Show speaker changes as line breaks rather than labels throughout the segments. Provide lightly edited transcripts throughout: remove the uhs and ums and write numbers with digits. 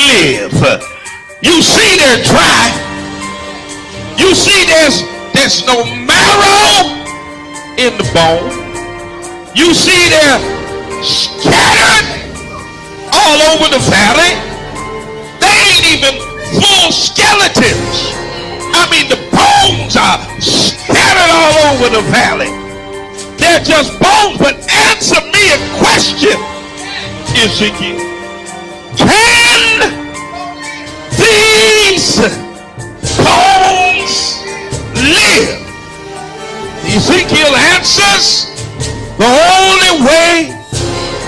live. You see they're dry. You see there's no marrow in the bone. You see they're scattered all over the valley. They ain't even full skeletons. I mean, the bones are scattered all over the valley. They're just bones. But answer me a question, Ezekiel. Can these bones live? Ezekiel answers the only way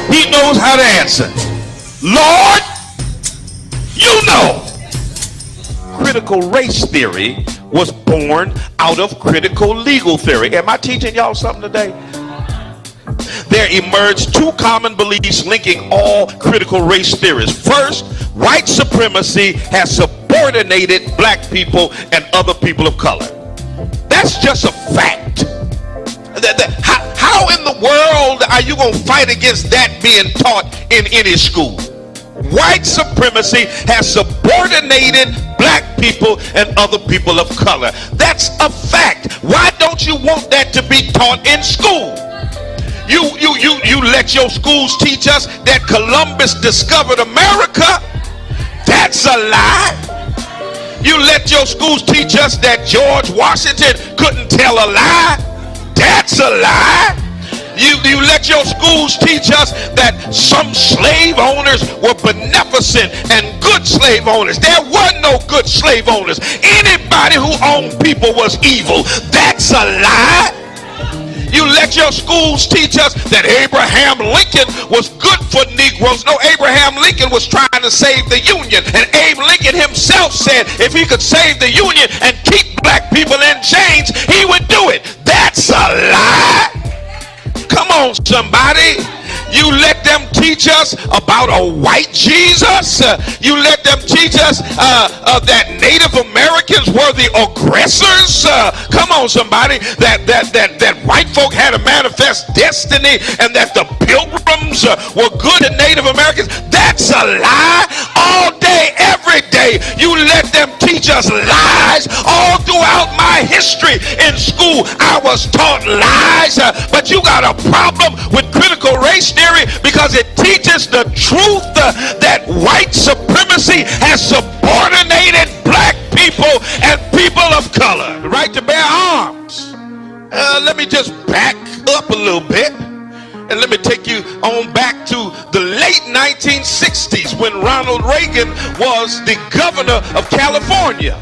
he knows how to answer. Lord, you know. Critical race theory was born out of critical legal theory. Am I teaching y'all something today? There emerged two common beliefs linking all critical race theories. First, white supremacy has subordinated black people and other people of color. That's just a fact. How in the world are you going to fight against that being taught in any school? White supremacy has subordinated black people and other people of color. That's a fact. Why don't you want that to be taught in school? You let your schools teach us that Columbus discovered America. That's a lie. You let your schools teach us that George Washington couldn't tell a lie. That's a lie. You let your schools teach us that some slave owners were beneficent and good slave owners. There were no good slave owners. Anybody who owned people was evil. That's a lie. You let your schools teach us that Abraham Lincoln was good for Negroes. No, Abraham Lincoln was trying to save the Union. And Abe Lincoln himself said if he could save the Union and keep black people in chains, he would do it. That's a lie. Come on, somebody. You let them teach us about a white Jesus. You let them teach us that Native Americans were the aggressors. Come on, somebody. That white folk had a manifest destiny and that the pilgrims were good at Native Americans. That's a lie. All day, every day, you let them teach us lies. All throughout my history in school, I was taught lies. But you got a problem with critical race theory because it teaches the truth that white supremacy has subordinated black people and people of color. The right to bear arms. Let me just back up a little bit and let me take you on back to the late 1960s when Ronald Reagan was the governor of California.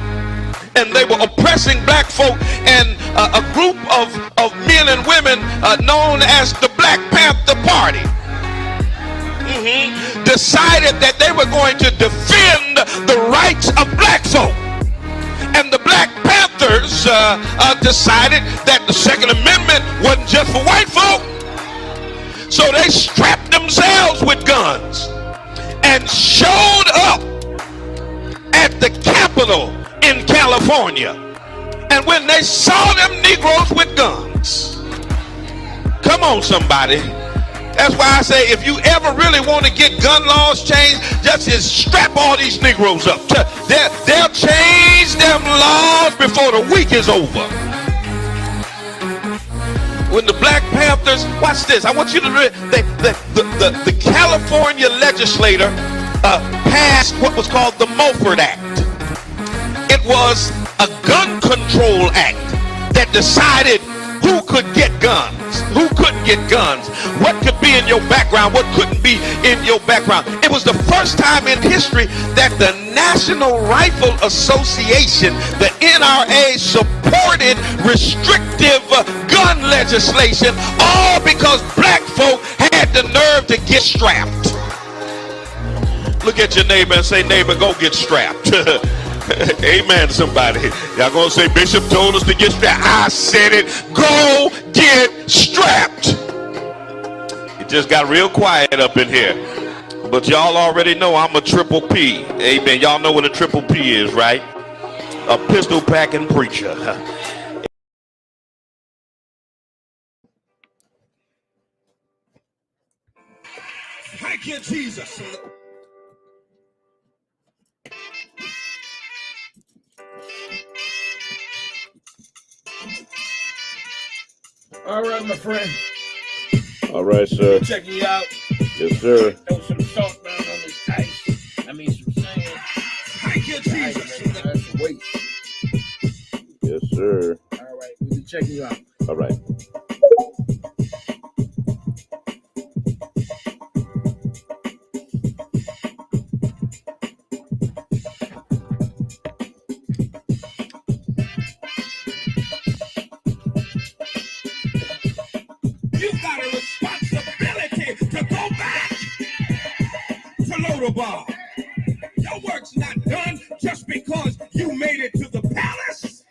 And they were oppressing black folk, and a group of men and women known as the Black Panther Party decided that they were going to defend the rights of black folk. And the Black Panthers decided that the Second Amendment wasn't just for white folk. So they strapped themselves with guns and showed up at the Capitol in California. And when they saw them Negroes with guns, come on, somebody. That's why I say if you ever really want to get gun laws changed, just strap all these Negroes up. They'll change them laws before the week is over. When the Black Panthers, watch this, I want you to read, the California legislator passed what was called the Mulford Act. It was a gun control act that decided who could get guns, who couldn't get guns, what could be in your background, what couldn't be in your background. It was the first time in history that the National Rifle Association, the NRA, supported restrictive gun legislation, all because black folk had the nerve to get strapped. Look at your neighbor and say, neighbor, go get strapped. Amen, somebody. Y'all gonna say Bishop told us to get strapped. I said it. Go get strapped. It just got real quiet up in here. But y'all already know I'm a triple P. Amen. Y'all know what a triple P is, right? A pistol packing preacher.
Thank you, Jesus. All right, my friend.
All right, sir.
Checking you out.
Yes, sir.
Throw some salt down on this ice. I mean, some sand.
Thank you, Jesus.
That's a waste.
Yes, sir.
All right, we'll be checking you out.
All right.
You've got a responsibility to go back to Lodabar. Your work's not done just because you made it to the palace.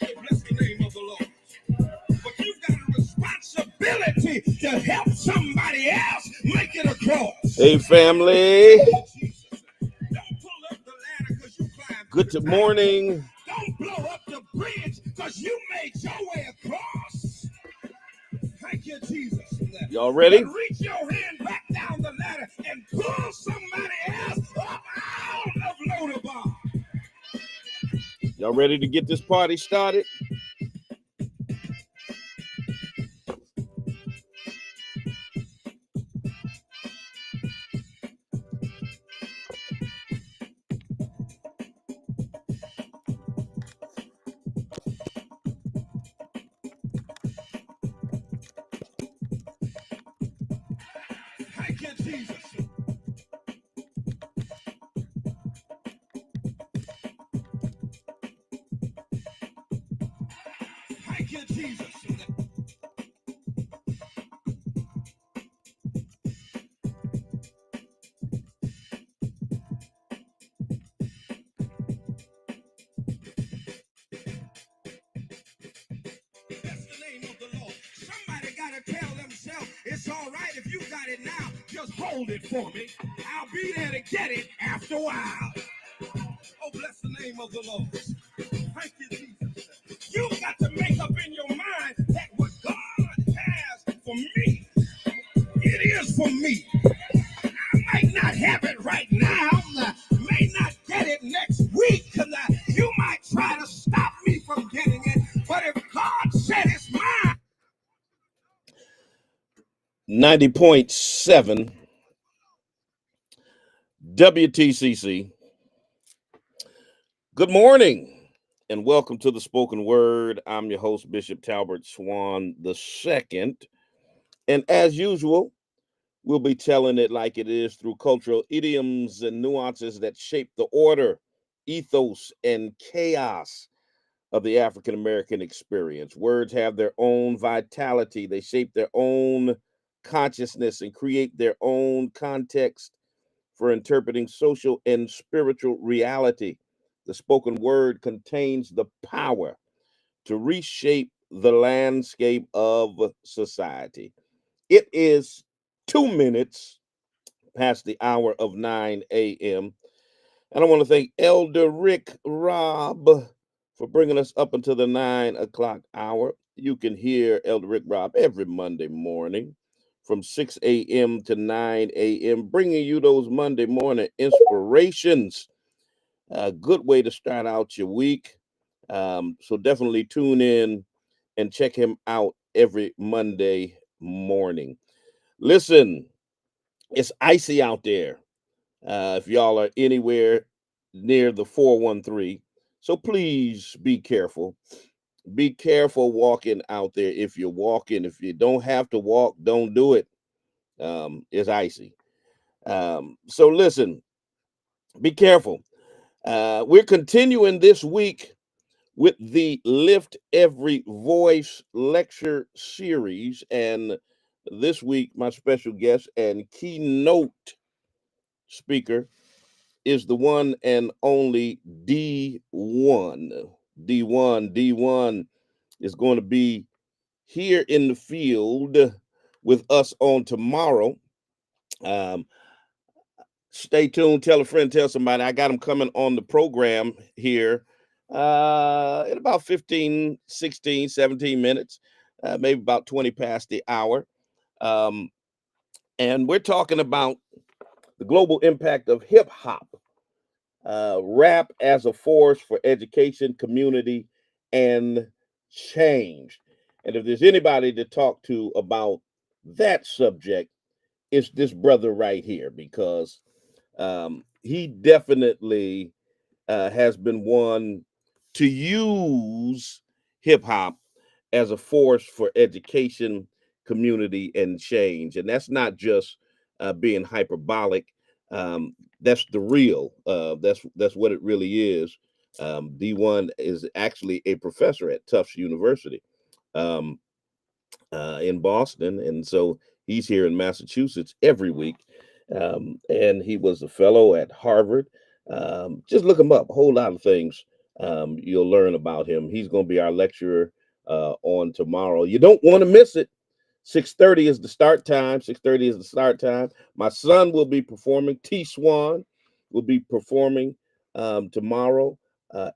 Bless the name of the Lord. But you've got a responsibility to help somebody else make it across.
Hey, family.
Don't pull up the ladder because you climbed.
Good morning.
Don't blow up the bridge because you made your way across. Thank you, Jesus.
Y'all ready?
But reach your hand back down the ladder and pull somebody else up out of Lodabar.
Y'all ready to get this party started?
Thank you, Jesus. Thank you, Jesus. That's the name of the Lord. Somebody got to tell themselves it's all right if you got it now. Just hold it for me. I'll be there to get it after a while. Oh, bless the name of the Lord. Thank you, Jesus. You've got to make up in your mind that what God has for me, it is for me. I might not have it right now. I may not get it next week because you might try to stop me from getting it. But if God said it's mine.
90.7 WTCC. Good morning and welcome to the Spoken Word. I'm your host, Bishop Talbert Swan II. And as usual, we'll be telling it like it is through cultural idioms and nuances that shape the order, ethos, and chaos of the African American experience. Words have their own vitality, they shape their own consciousness and create their own context for interpreting social and spiritual reality. The spoken word contains the power to reshape the landscape of society. It is 2 minutes past the hour of 9 a.m. And I want to thank Elder Rick Robb for bringing us up until the 9 o'clock hour. You can hear Elder Rick Robb every Monday morning from 6 a.m. to 9 a.m., bringing you those Monday morning inspirations. A good way to start out your week. So definitely tune in and check him out every Monday morning. Listen, it's icy out there. If y'all are anywhere near the 413. So please be careful. Be careful walking out there. If you're walking, if you don't have to walk, don't do it. It's icy. So listen, be careful. We're continuing this week with the Lift Every Voice lecture series. And this week, my special guest and keynote speaker is the one and only D1. D1 is going to be here in the field with us on tomorrow. Um, Stay tuned. Tell a friend, tell somebody. I got him coming on the program here in about 15, 16, 17 minutes, maybe about 20 past the hour. Um, and we're talking about the global impact of hip hop. Rap as a force for education, community, and change.
And if there's anybody to talk to about that subject, it's this brother right here, because he definitely has been one to use hip hop as a force for education, community, and change. And that's not just being hyperbolic. That's the real. That's what it really is. D1 is actually a professor at Tufts University um, in Boston, and so he's here in Massachusetts every week. And he was a fellow at Harvard. Just look him up. A whole lot of things you'll learn about him. He's going to be our lecturer on tomorrow. You don't want to miss it. 6:30 is the start time. 6:30 is the start time. My son will be performing. T. Swan will be performing tomorrow.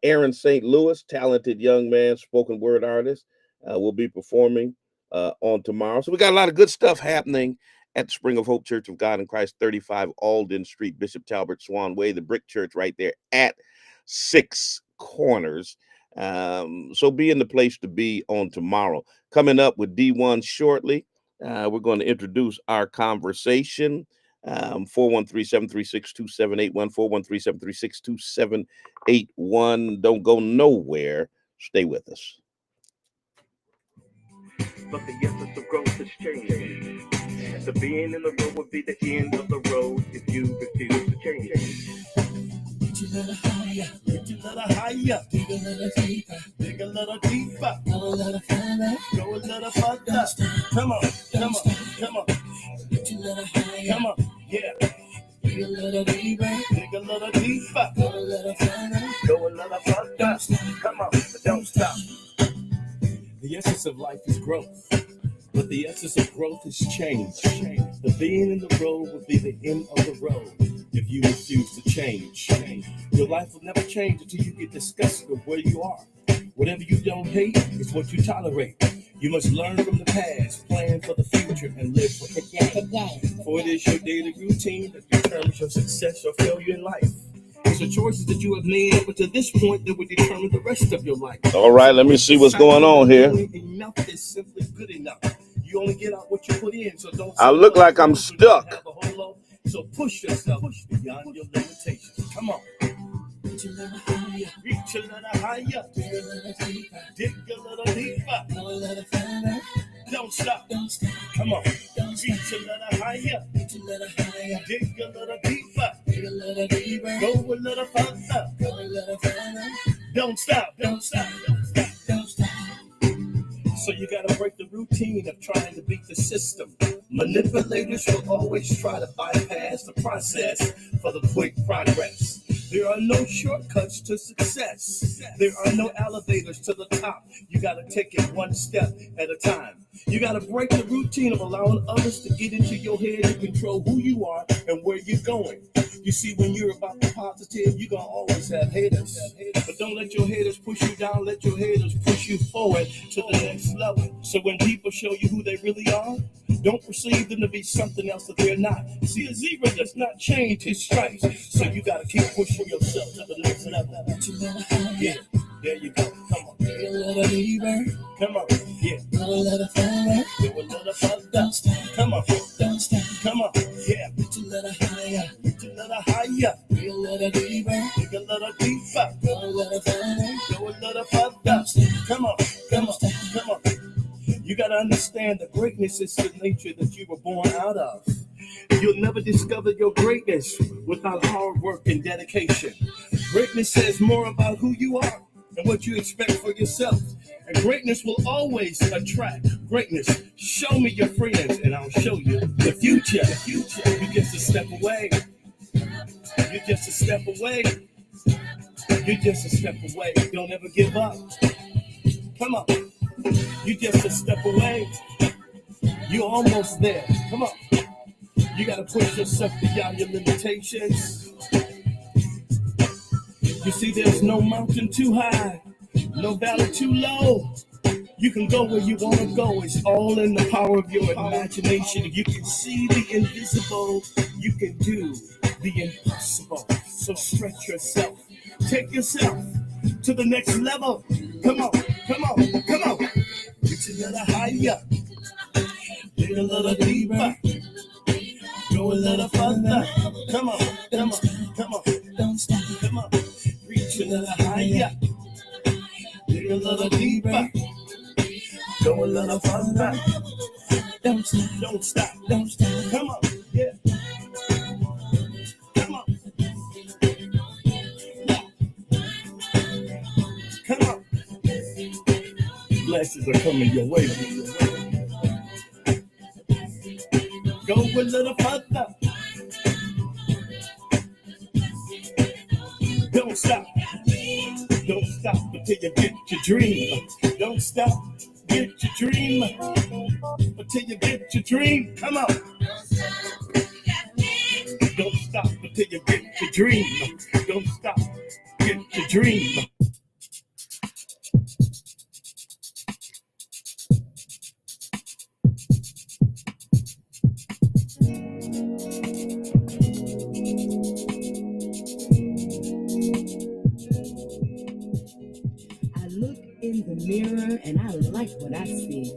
Aaron St. Louis, talented young man, spoken word artist, will be performing on tomorrow. So we got a lot of good stuff happening at the Spring of Hope Church of God in Christ, 35 Alden Street, Bishop Talbert Swan Way, the brick church right there at Six Corners. So be in the place to be on tomorrow. Coming up with D1 shortly, we're going to introduce our conversation. 413-736-2781, 413-736-2781. Don't go nowhere. Stay with us.
But the essence of growth is changing. The being in the road would be the end of the road if you refuse to change. Reach a little higher, reach a little higher, dig a little deeper, dig a little deeper, go a little further, go a little further. Come on, come on, come on. Reach a little higher, come on, yeah. Dig a little deeper, dig a little deeper, go a little further, go a little further. Come on, don't stop. The essence of life is growth, but the essence of growth is change. The being in the road will be the end of the road if you refuse to change. Your life will never change until you get disgusted with where you are. Whatever you don't hate is what you tolerate. You must learn from the past, plan for the future, and live for today. For it is your daily routine that determines your success or failure in life. It's the choices that you have made up until this point that will determine the rest of your life.
All right, let me see what's going on here.
Enough is simply good enough. You only get out what you put in, so don't.
I look like I'm stuck.
So push yourself beyond your limitations. Come on. Reach a little higher. Reach a little higher. Dig a little deeper. Dig a little deeper. Go a little further. Don't stop. Don't stop. Come on. Don't reach a little higher. Reach a little higher. Dig a little deeper. Dig a little deeper. Go a little further. Go a little further. Don't stop. Don't stop. Don't stop. Don't stop. So you gotta break the routine of trying to beat the system. Manipulators will always try to bypass the process for the quick progress. There are no shortcuts to success. There are no elevators to the top. You gotta take it one step at a time. You gotta break the routine of allowing others to get into your head and control who you are and where you're going. You see, when you're about the positive, you're gonna always have haters. But don't let your haters push you down. Let your haters push you forward to the next level. So when people show you who they really are, don't perceive them to be something else that they're not. See, a zebra does not change his stripes. So you gotta keep pushing yourself to the next level. Yeah, there you go. Come on. Go a little deeper. Come on. Yeah. Go a little further. Go a little further. Don't stop. Come on. Don't stop. Come on. Yeah. Reach a little higher. Reach a little higher. Dig a little deeper. Dig a little deeper. Go a little further. Go a little further. Come on. Come on. Come on. You got to understand that greatness is the nature that you were born out of. You'll never discover your greatness without hard work and dedication. Greatness says more about who you are and what you expect for yourself. And greatness will always attract greatness. Show me your friends and I'll show you the future. The future. You're just a step away. You're just a step away. You're just a step away. Don't ever give up. Come on. You're just a step away. You're almost there. Come on. You got to push yourself beyond your limitations. You see, there's no mountain too high, no valley too low. You can go where you want to go. It's all in the power of your imagination. You can see the invisible. You can do the impossible. So stretch yourself. Take yourself to the next level. Come on, come on, come on. Reach a little higher, dig a little deeper, go a little further. Come on, come on, come on, don't stop, come on. Reach a little higher, dig a little deeper, go a little further. Don't stop, don't stop, don't stop. Come on, yeah, come on, yeah, come on. Blessings are coming your way. Go a little further. Don't stop. Don't stop until you get your dream. Don't stop. Get your dream until you get your dream. Come on. Don't stop until you get your dream. Don't stop. Get your dream.
I look in the mirror and I like what I see.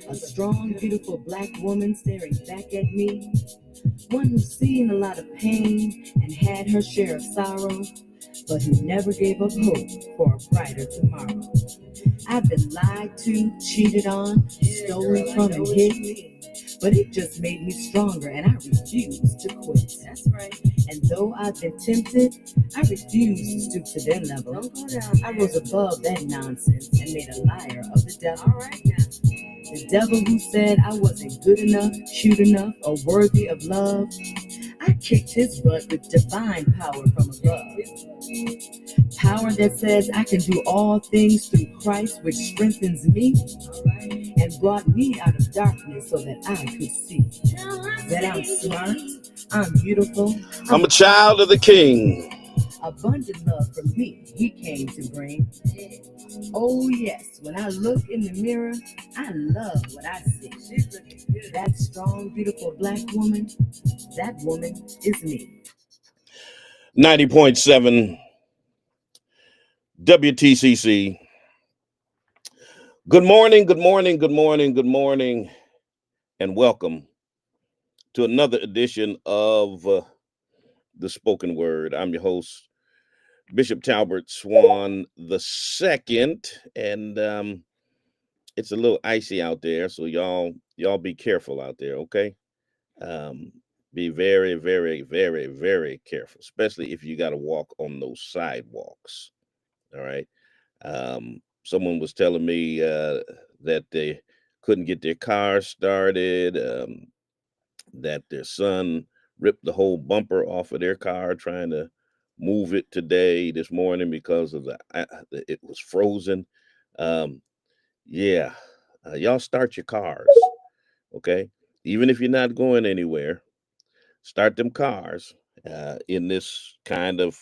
A strong, beautiful black woman staring back at me. One who's seen a lot of pain and had her share of sorrow, but who never gave up hope for a brighter tomorrow. I've been lied to, cheated on, stolen from and hit, but it just made me stronger and I refuse to quit. That's right. And though I've been tempted, I refuse to stoop to their level. Don't go down. I rose above that nonsense and made a liar of the devil. All right now. The devil who said I wasn't good enough, cute enough, or worthy of love, I kicked his butt with divine power from above. Power that says I can do all things through Christ, which strengthens me and brought me out of darkness so that I could see that I'm smart, I'm beautiful,
I'm a child of the King.
abundant love from me he came to bring. Oh yes, when I look in the mirror, I love what I see. She's looking good. That strong, beautiful black woman, that woman is me.
90.7 WTCC. Good morning, good morning, good morning, good morning, and welcome to another edition of The Spoken Word. I'm your host, Bishop Talbert Swan the second, and it's a little icy out there, so y'all be careful out there, okay? Be very, very, very, very careful, especially if you got to walk on those sidewalks. All right. Someone was telling me that they couldn't get their car started, that their son ripped the whole bumper off of their car trying to move it this morning because of it was frozen. Um, yeah, y'all start your cars, okay? Even if you're not going anywhere, start them cars in this kind of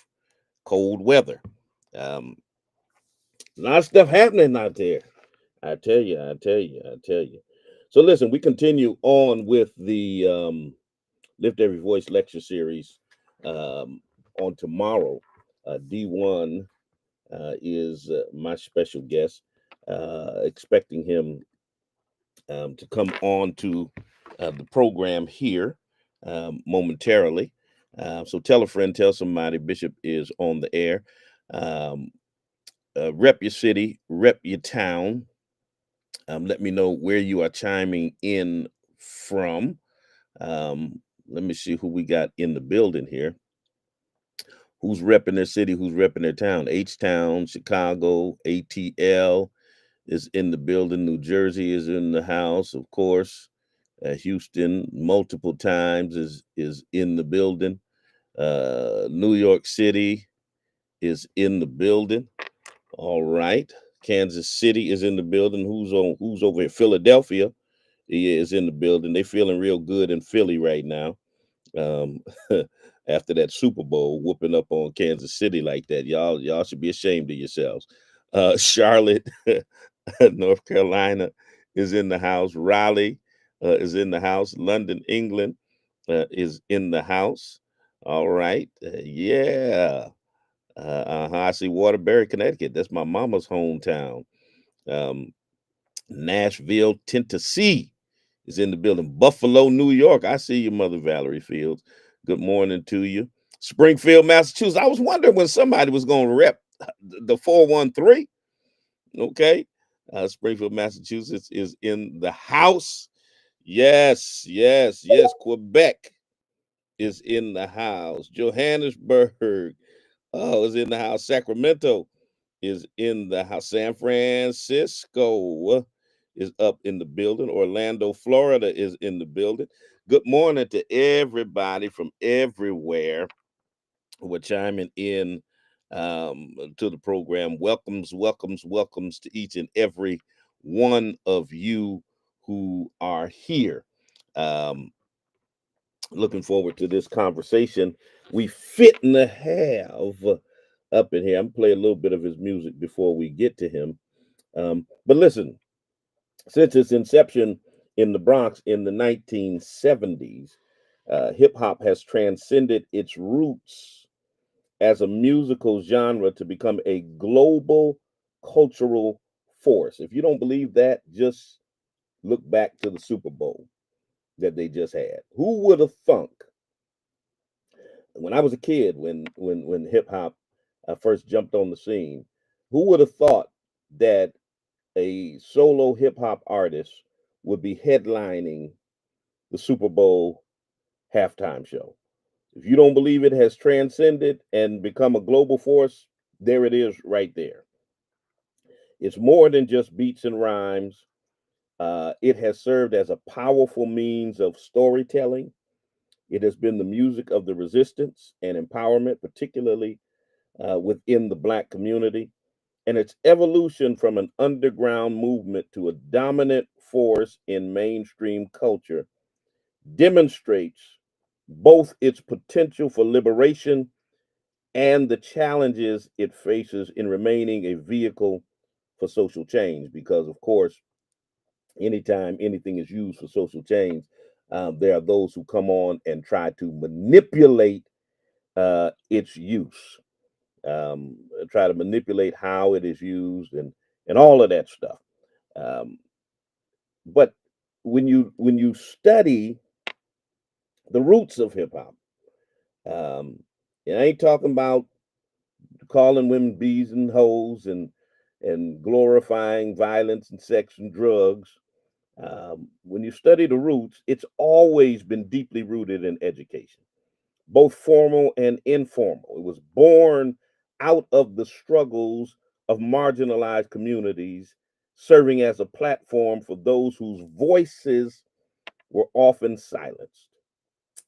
cold weather. Um, a lot of stuff happening out there. I tell you, I tell you, I tell you. So listen, we continue on with the Lift Every Voice lecture series on tomorrow. D1 is my special guest, expecting him to come on to the program here momentarily. So tell a friend, tell somebody. Bishop is on the air. Um, rep your city, rep your town. Let me know where you are chiming in from. Let me see who we got in the building here. Who's repping their city? Who's repping their town? H Town, Chicago, ATL is in the building. New Jersey is in the house, of course. Houston, multiple times is in the building. New York City is in the building. All right. Kansas City is in the building. Who's over here? Philadelphia is in the building. They feeling real good in Philly right now. Um, after that Super Bowl whooping up on Kansas City like that. Y'all should be ashamed of yourselves. Charlotte, North Carolina is in the house. Raleigh is in the house. London, England is in the house. All right. Yeah. I see Waterbury, Connecticut. That's my mama's hometown. Um, Nashville, Tennessee is in the building. Buffalo, New York. I see you, Mother Valerie Fields. Good morning to you. Springfield, Massachusetts. I was wondering when somebody was going to rep the 413. Okay. Springfield, Massachusetts is in the house. Yes, yes, yes. Quebec is in the house. Johannesburg, oh, is in the house. Sacramento is in the house. San Francisco is up in the building. Orlando, Florida is in the building. Good morning to everybody from everywhere who are chiming in to the program. Welcomes, welcomes, welcomes to each and every one of you who are here. Um, Looking forward to this conversation. We fit and have up in here. I'm gonna play a little bit of his music before we get to him. But listen, since its inception in the Bronx in the 1970s, hip hop has transcended its roots as a musical genre to become a global cultural force. If you don't believe that, just look back to the Super Bowl that they just had. Who would have thunk when I was a kid, when hip hop first jumped on the scene, who would have thought that a solo hip hop artist would be headlining the Super Bowl halftime show? If you don't believe it has transcended and become a global force, there it is right there. It's more than just beats and rhymes. It has served as a powerful means of storytelling. It has been the music of the resistance and empowerment, particularly within the Black community. And its evolution from an underground movement to a dominant force in mainstream culture demonstrates both its potential for liberation and the challenges it faces in remaining a vehicle for social change. Because, of course, anytime anything is used for social change, there are those who come on and try to manipulate its use, try to manipulate how it is used, and all of that stuff. Um, but when you study the roots of hip hop, um, and I ain't talking about calling women bees and hoes and glorifying violence and sex and drugs. When you study the roots, it's always been deeply rooted in education, both formal and informal. It was born out of the struggles of marginalized communities, serving as a platform for those whose voices were often silenced.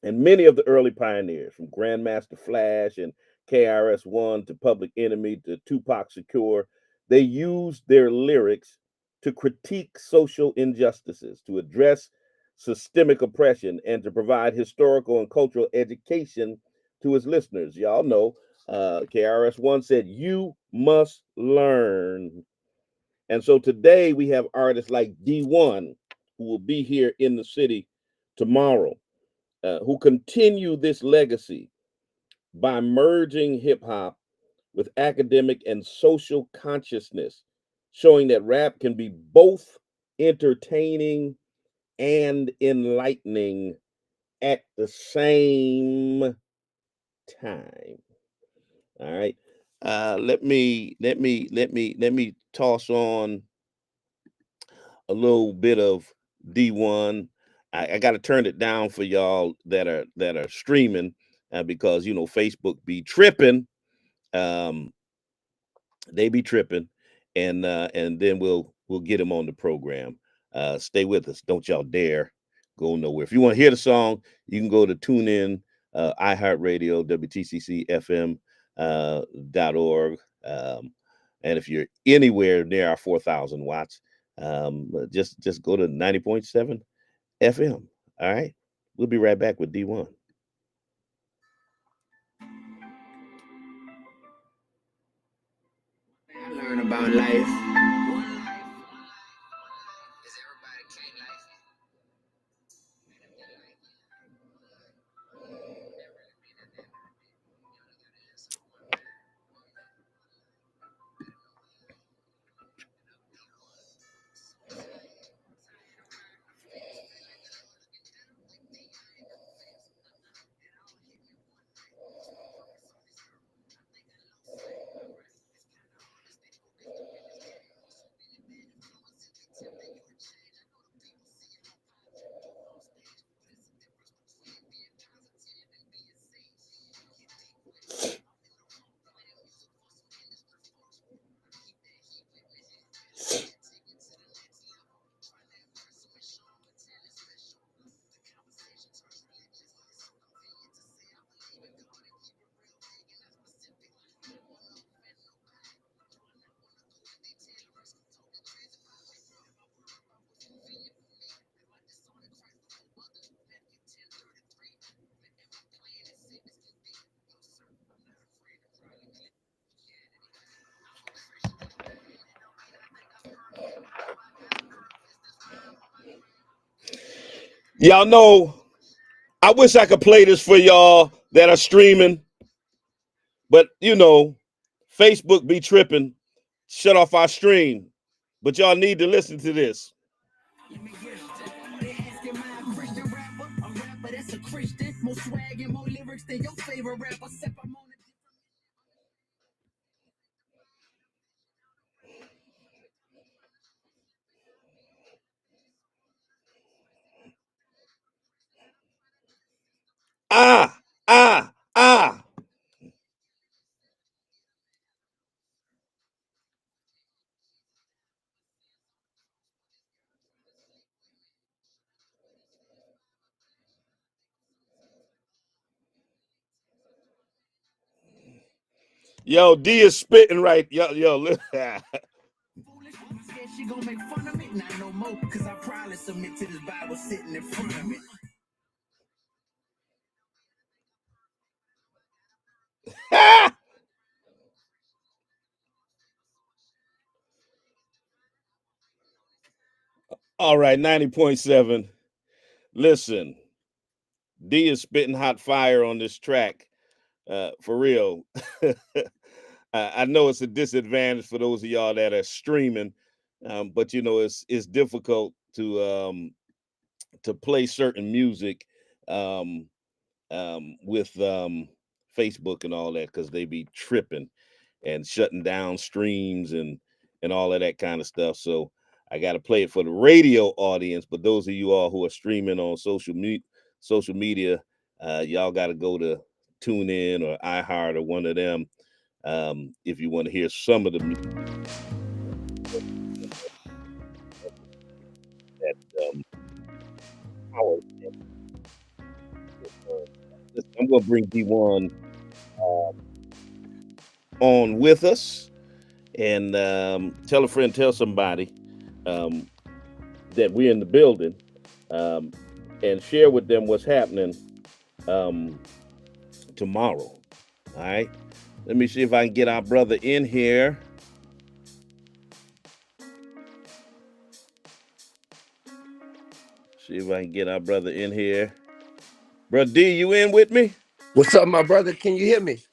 And many of the early pioneers, from Grandmaster Flash and KRS-One to Public Enemy to Tupac Shakur, they used their lyrics to critique social injustices, to address systemic oppression, and to provide historical and cultural education to his listeners. Y'all know KRS-One said, "You must learn." And so today we have artists like D1, who will be here in the city tomorrow, who continue this legacy by merging hip hop with academic and social consciousness, showing that rap can be both entertaining and enlightening at the same time. All right. Let me toss on a little bit of D1. I got to turn it down for y'all that are streaming, because Facebook be tripping. Um, they be tripping, and then we'll get them on the program. Stay with us. Don't y'all dare go nowhere. If you want to hear the song, you can go to TuneIn, iHeartRadio, WTCC FM .org. And if you're anywhere near our 4,000 watts, just go to 90.7 FM. All right. We'll be right back with D1.
I learn about life.
Y'all know, I wish I could play this for y'all that are streaming, but you know, Facebook be tripping, shut off our stream. But y'all need to listen to this.
Let me get it. They asking my Christian rapper, a rapper that's a Christian, more swag and more lyrics than your favorite rapper. Except I'm on a
Ah, ah, ah. Yo, D is spitting right. Yo,
foolish. I'm scared she gon' make fun of me. Not no more, cause I probably submit to this Bible sitting in front of me.
All right, 90.7. Listen, D is spitting hot fire on this track. For real. I know it's a disadvantage for those of y'all that are streaming, but you know it's difficult to play certain music um, with Facebook and all that because they be tripping and shutting down streams and all of that kind of stuff. So I got to play it for the radio audience. But those of you all who are streaming on social media, y'all got to go to TuneIn or iHeart or one of them if you want to hear some of the music that power. I'm gonna bring D1 on with us and tell a friend, tell somebody um, that we're in the building um, and share with them what's happening um, tomorrow. All right. Let me see if I can get our brother in here. See if I can get our brother in here. Brother D, you in with me?
What's up, my brother? Can you hear me?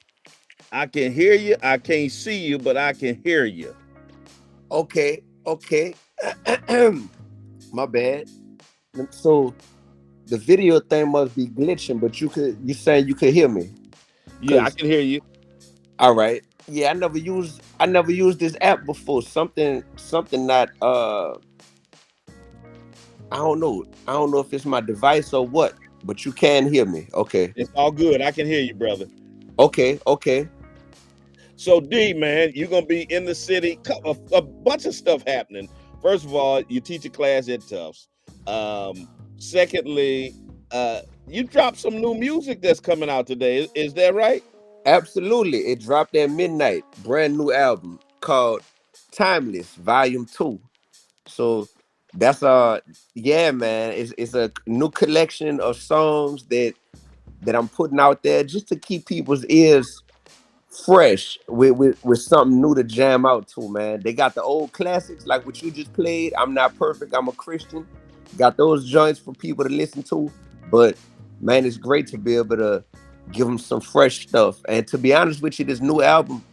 I can hear you. I can't see you, but I can hear you.
Okay, okay. My bad. So the video thing must be glitching, but you saying you could hear me?
Yeah, I
Cause
can hear you.
all right. Yeah, I never used this app before. Something not I don't know. I don't know if it's my device or what, but you can hear me. Okay.
It's all good. I can hear you, brother.
Okay, okay.
So D, man, you're gonna be in the city. A bunch of stuff happening. First of all, you teach a class at Tufts. Secondly, you dropped some new music that's coming out today. Is that right?
Absolutely. It dropped at midnight. Brand new album called Timeless, Volume 2. So that's yeah, man. It's a new collection of songs that I'm putting out there just to keep people's ears fresh with something new to jam out to, man. They got the old classics like what you just played. I'm Not Perfect, I'm a Christian. Got those joints for people to listen to. But man, it's great to be able to give them some fresh stuff. And to be honest with you, this new album,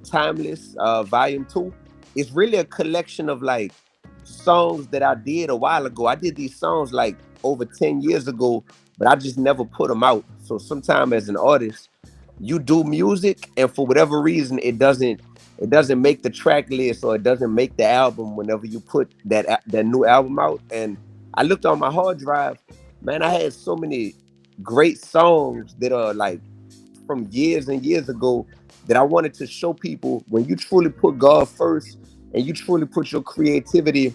Timeless, Volume 2, it's really a collection of like songs that I did a while ago. I did these songs like over 10 years ago, but I just never put them out. So sometime as an artist, you do music and for whatever reason it doesn't make the track list or it doesn't make the album whenever you put that new album out. And I looked on my hard drive, man, I had so many great songs that are like from years and years ago that I wanted to show people when you truly put God first and you truly put your creativity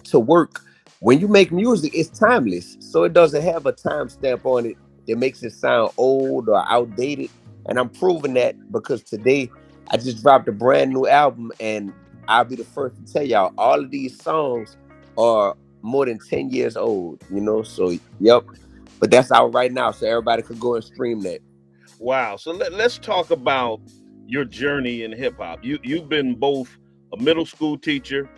to work. When you make music, it's timeless. So it doesn't have a timestamp on it that makes it sound old or outdated. And I'm proving that because today I just dropped a brand new album and I'll be the first to tell y'all all of these songs are more than 10 years old, you know? So, yep. But that's out right now. So everybody could go and stream that.
Wow. So let's talk about your journey in hip hop. You've been both a middle school teacher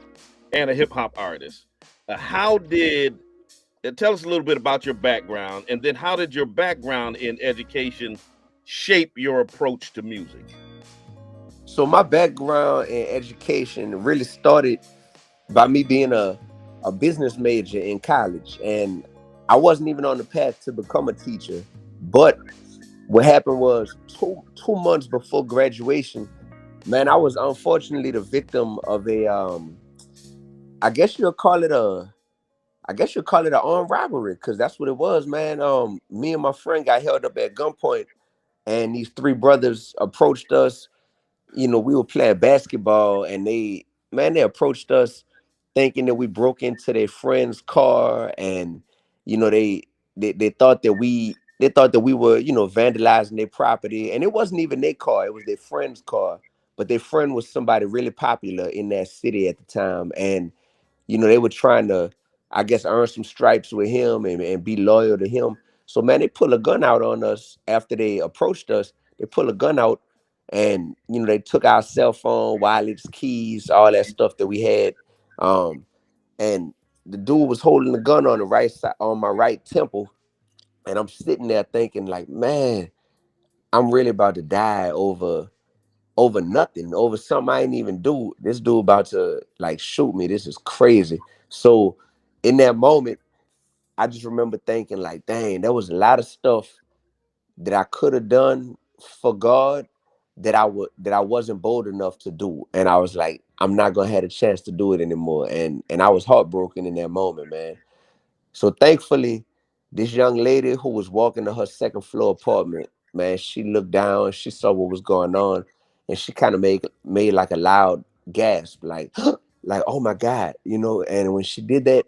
and a hip hop artist. How did tell us a little bit about your background, and then how did your background in education shape your approach to music?
So my background in education really started by me being a business major in college, and I wasn't even on the path to become a teacher. But what happened was two months before graduation, man, I was unfortunately the victim of a I guess you'll call it a I guess you'll call it an armed robbery, because that's what it was, man. Me and my friend got held up at gunpoint, and these three brothers approached us. We were playing basketball, and they approached us thinking that we broke into their friend's car, and you know they thought that we were vandalizing their property, and it wasn't even their car, it was their friend's car. But their friend was somebody really popular in that city at the time, and they were trying to, I guess, earn some stripes with him, and be loyal to him. So man, they pull a gun out on us after they approached us. They pull a gun out, and they took our cell phone, wallets, keys, all that stuff that we had. Um, and the dude was holding the gun on the right side, on my right temple, and I'm sitting there thinking like, man, I'm really about to die over nothing, over something I ain't even do. This dude about to like shoot me. This is crazy. So in that moment, I just remember thinking like, dang, there was a lot of stuff that I could have done for God that I wasn't bold enough to do. And I was like, I'm not gonna have a chance to do it anymore. And I was heartbroken in that moment, man. So thankfully, this young lady who was walking to her second floor apartment, man, she looked down, she saw what was going on, and she kind of made like a loud gasp, like, like, oh my God, And when she did that,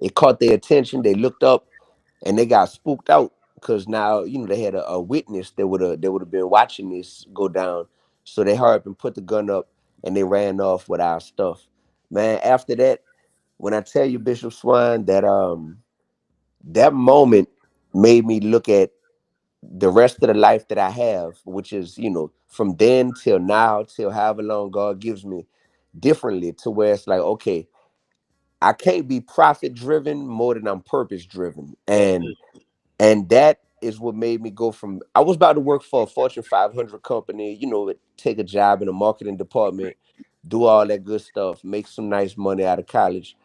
it caught their attention. They looked up, and they got spooked out, because now they had a witness that would have been watching this go down. So they hurried up and put the gun up, and they ran off with our stuff. Man, after that, when I tell you, Bishop Swan, that moment made me look at the rest of the life that I have, which is, from then till now, till however long God gives me, differently, to where it's like, okay, I can't be profit driven more than I'm purpose driven. And that is what made me go from, I was about to work for a Fortune 500 company, take a job in a marketing department, do all that good stuff, make some nice money out of college.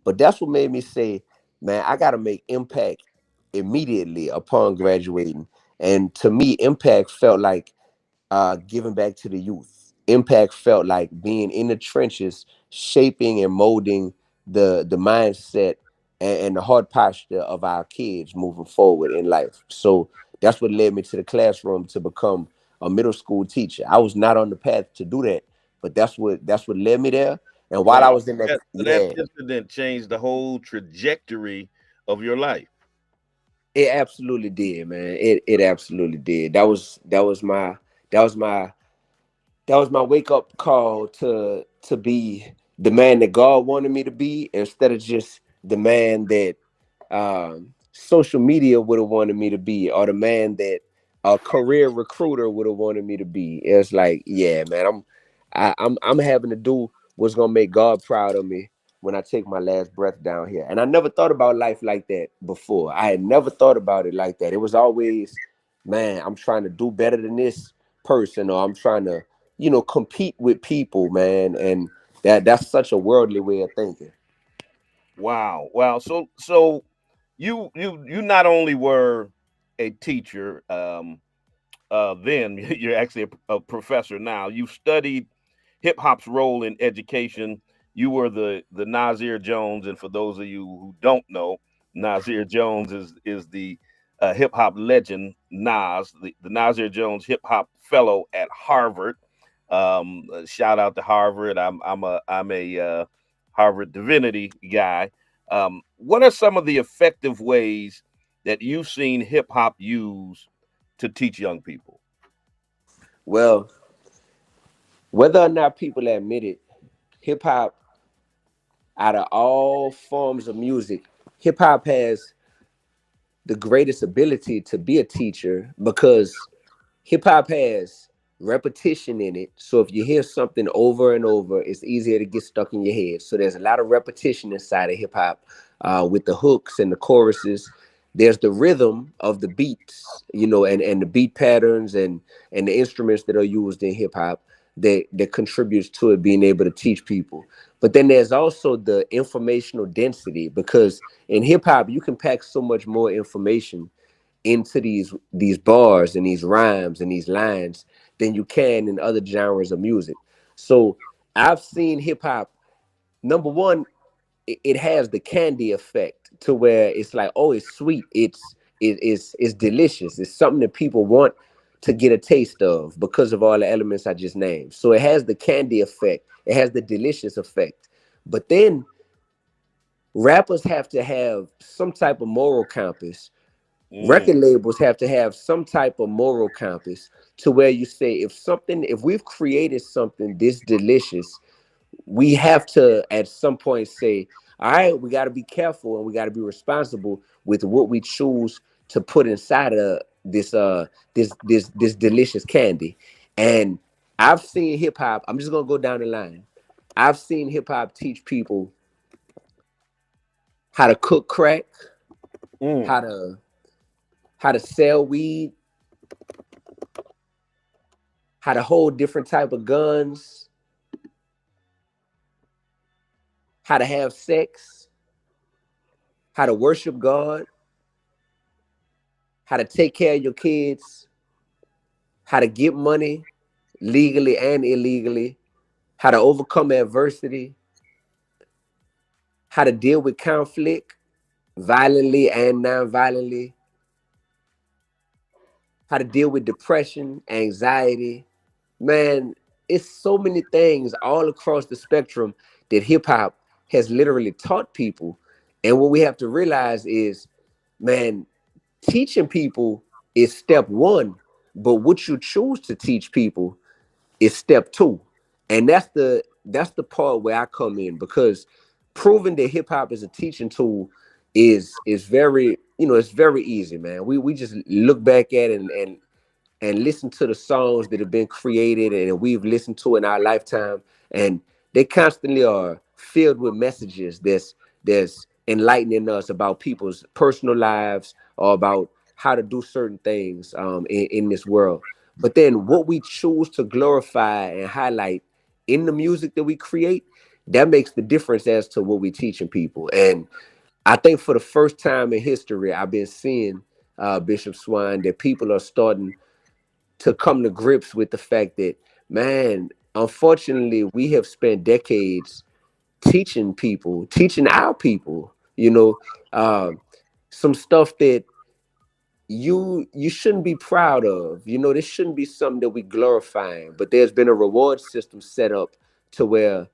But that's what made me say, man, I got to make impact immediately upon graduating. And to me, impact felt like giving back to the youth. Impact felt like being in the trenches, shaping and molding the mindset and the heart posture of our kids moving forward in life. So that's what led me to the classroom to become a middle school teacher. I was not on the path to do that, but that's what led me there. And while I
Wow.
was in that,
That
yeah,
incident changed the whole trajectory of your life.
it absolutely did, man. It absolutely did. That was my that was my wake up call to be the man that God wanted me to be, instead of just the man that social media would have wanted me to be, or the man that a career recruiter would have wanted me to be. It's like, yeah, man, I'm having to do what's gonna make God proud of me when I take my last breath down here. And I never thought about life like that before. I had never thought about it like that. It was always, man, I'm trying to do better than this person, or I'm trying to, compete with people, man. And that's such a worldly way of thinking.
Wow. Wow. So you not only were a teacher, then you're actually a professor now. You studied hip hop's role in education. You were the Nasir Jones, and for those of you who don't know, Nasir Jones is the hip hop legend Nas, the Nasir Jones Hip Hop Fellow at Harvard. Shout out to Harvard. I'm a Harvard Divinity guy. What are some of the effective ways that you've seen hip hop use to teach young people?
Well, whether or not people admit it, hip hop, out of all forms of music, hip hop has the greatest ability to be a teacher, because hip hop has repetition in it. So if you hear something over and over, it's easier to get stuck in your head. So there's a lot of repetition inside of hip hop, with the hooks and the choruses. There's the rhythm of the beats, and the beat patterns and the instruments that are used in hip hop that contributes to it being able to teach people. But then there's also the informational density, because in hip hop you can pack so much more information into these bars and these rhymes and these lines than you can in other genres of music. So I've seen hip hop, number one, it has the candy effect to where it's like, oh, it's sweet, it's delicious, it's something that people want to get a taste of because of all the elements I just named. So it has the candy effect, it has the delicious effect. But then rappers have to have some type of moral compass.
Mm,
Record labels have to have some type of moral compass to where you say, if we've created something this delicious, we have to at some point say, all right, we got to be careful and we got to be responsible with what we choose to put inside of this delicious candy. And I've seen hip hop, I'm just gonna go down the line. I've seen hip hop teach people how to cook crack,
mm.
how to sell weed, how to hold different type of guns, how to have sex, how to worship God, how to take care of your kids, how to get money legally and illegally, how to overcome adversity, how to deal with conflict violently and non-violently, how to deal with depression, anxiety. Man, it's so many things all across the spectrum that hip hop has literally taught people. And what we have to realize is, man, teaching people is step one, but what you choose to teach people is step two. And that's the part where I come in, because proving that hip hop is a teaching tool is very, it's very easy, man. We just look back at it and listen to the songs that have been created and we've listened to in our lifetime, and they constantly are filled with messages that's enlightening us about people's personal lives or about how to do certain things in this world. But then what we choose to glorify and highlight in the music that we create, that makes the difference as to what we're teaching people. And I think for the first time in history, I've been seeing, Bishop Swan, that people are starting to come to grips with the fact that, man, unfortunately, we have spent decades teaching our people, um, some stuff that you shouldn't be proud of. This shouldn't be something that we glorifying. But there's been a reward system set up to where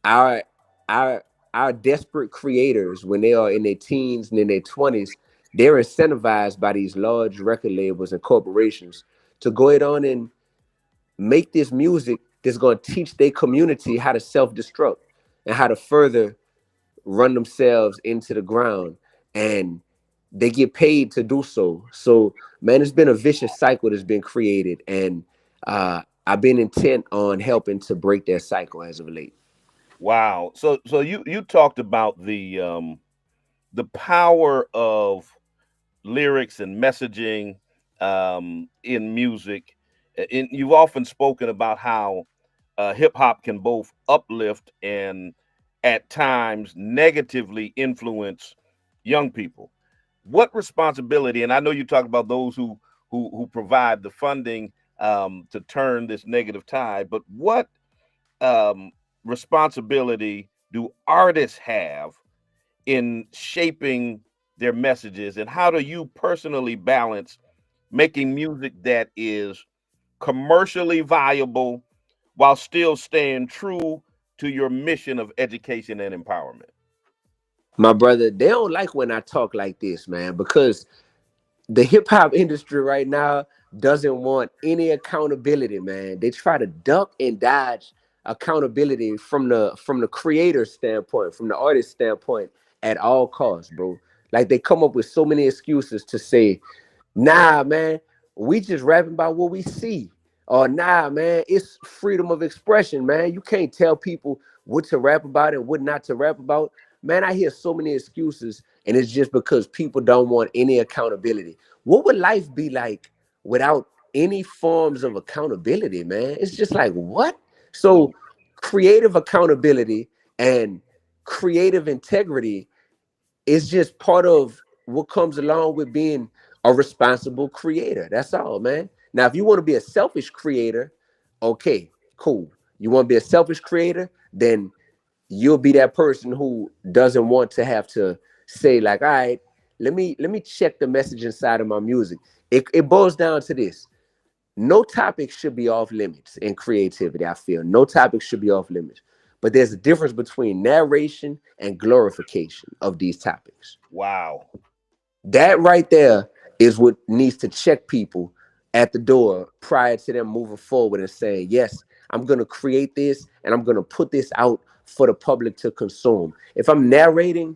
our our our desperate creators, when they are in their teens and in their 20s, they're incentivized by these large record labels and corporations to go ahead on and make this music that's going to teach their community how to self-destruct and how to further run themselves into the ground. And they get paid to do so. So, man, it's been a vicious cycle that's been created, and I've been intent on helping to break that cycle as of late.
Wow. So you talked about the power of lyrics and messaging in music. You've often spoken about how hip hop can both uplift and at times negatively influence young people. What responsibility? And I know you talk about those who provide the funding to turn this negative tide, but what um, responsibility do artists have in shaping their messages, and how do you personally balance making music that is commercially viable while still staying true to your mission of education and empowerment?
My brother, they don't like when I talk like this, man, because the hip hop industry right now doesn't want any accountability, man. They try to duck and dodge accountability from the creator standpoint, from the artist standpoint, at all costs, bro. Like, they come up with so many excuses to say, nah, man, we just rapping about what we see. Or nah, man, it's freedom of expression, man. You can't tell people what to rap about and what not to rap about. Man, I hear so many excuses, and it's just because people don't want any accountability. What would life be like without any forms of accountability, man? It's just like, what? So, creative accountability and creative integrity is just part of what comes along with being a responsible creator. That's all, man. Now, if you want to be a selfish creator, okay, cool. You want to be a selfish creator, then you'll be that person who doesn't want to have to say, like, all right, let me check the message inside of my music. It boils down to this. No topic should be off limits in creativity. I feel no topic should be off limits, but there's a difference between narration and glorification of these topics.
Wow.
That right there is what needs to check people at the door prior to them moving forward and saying, yes, I'm going to create this and I'm going to put this out for the public to consume. If I'm narrating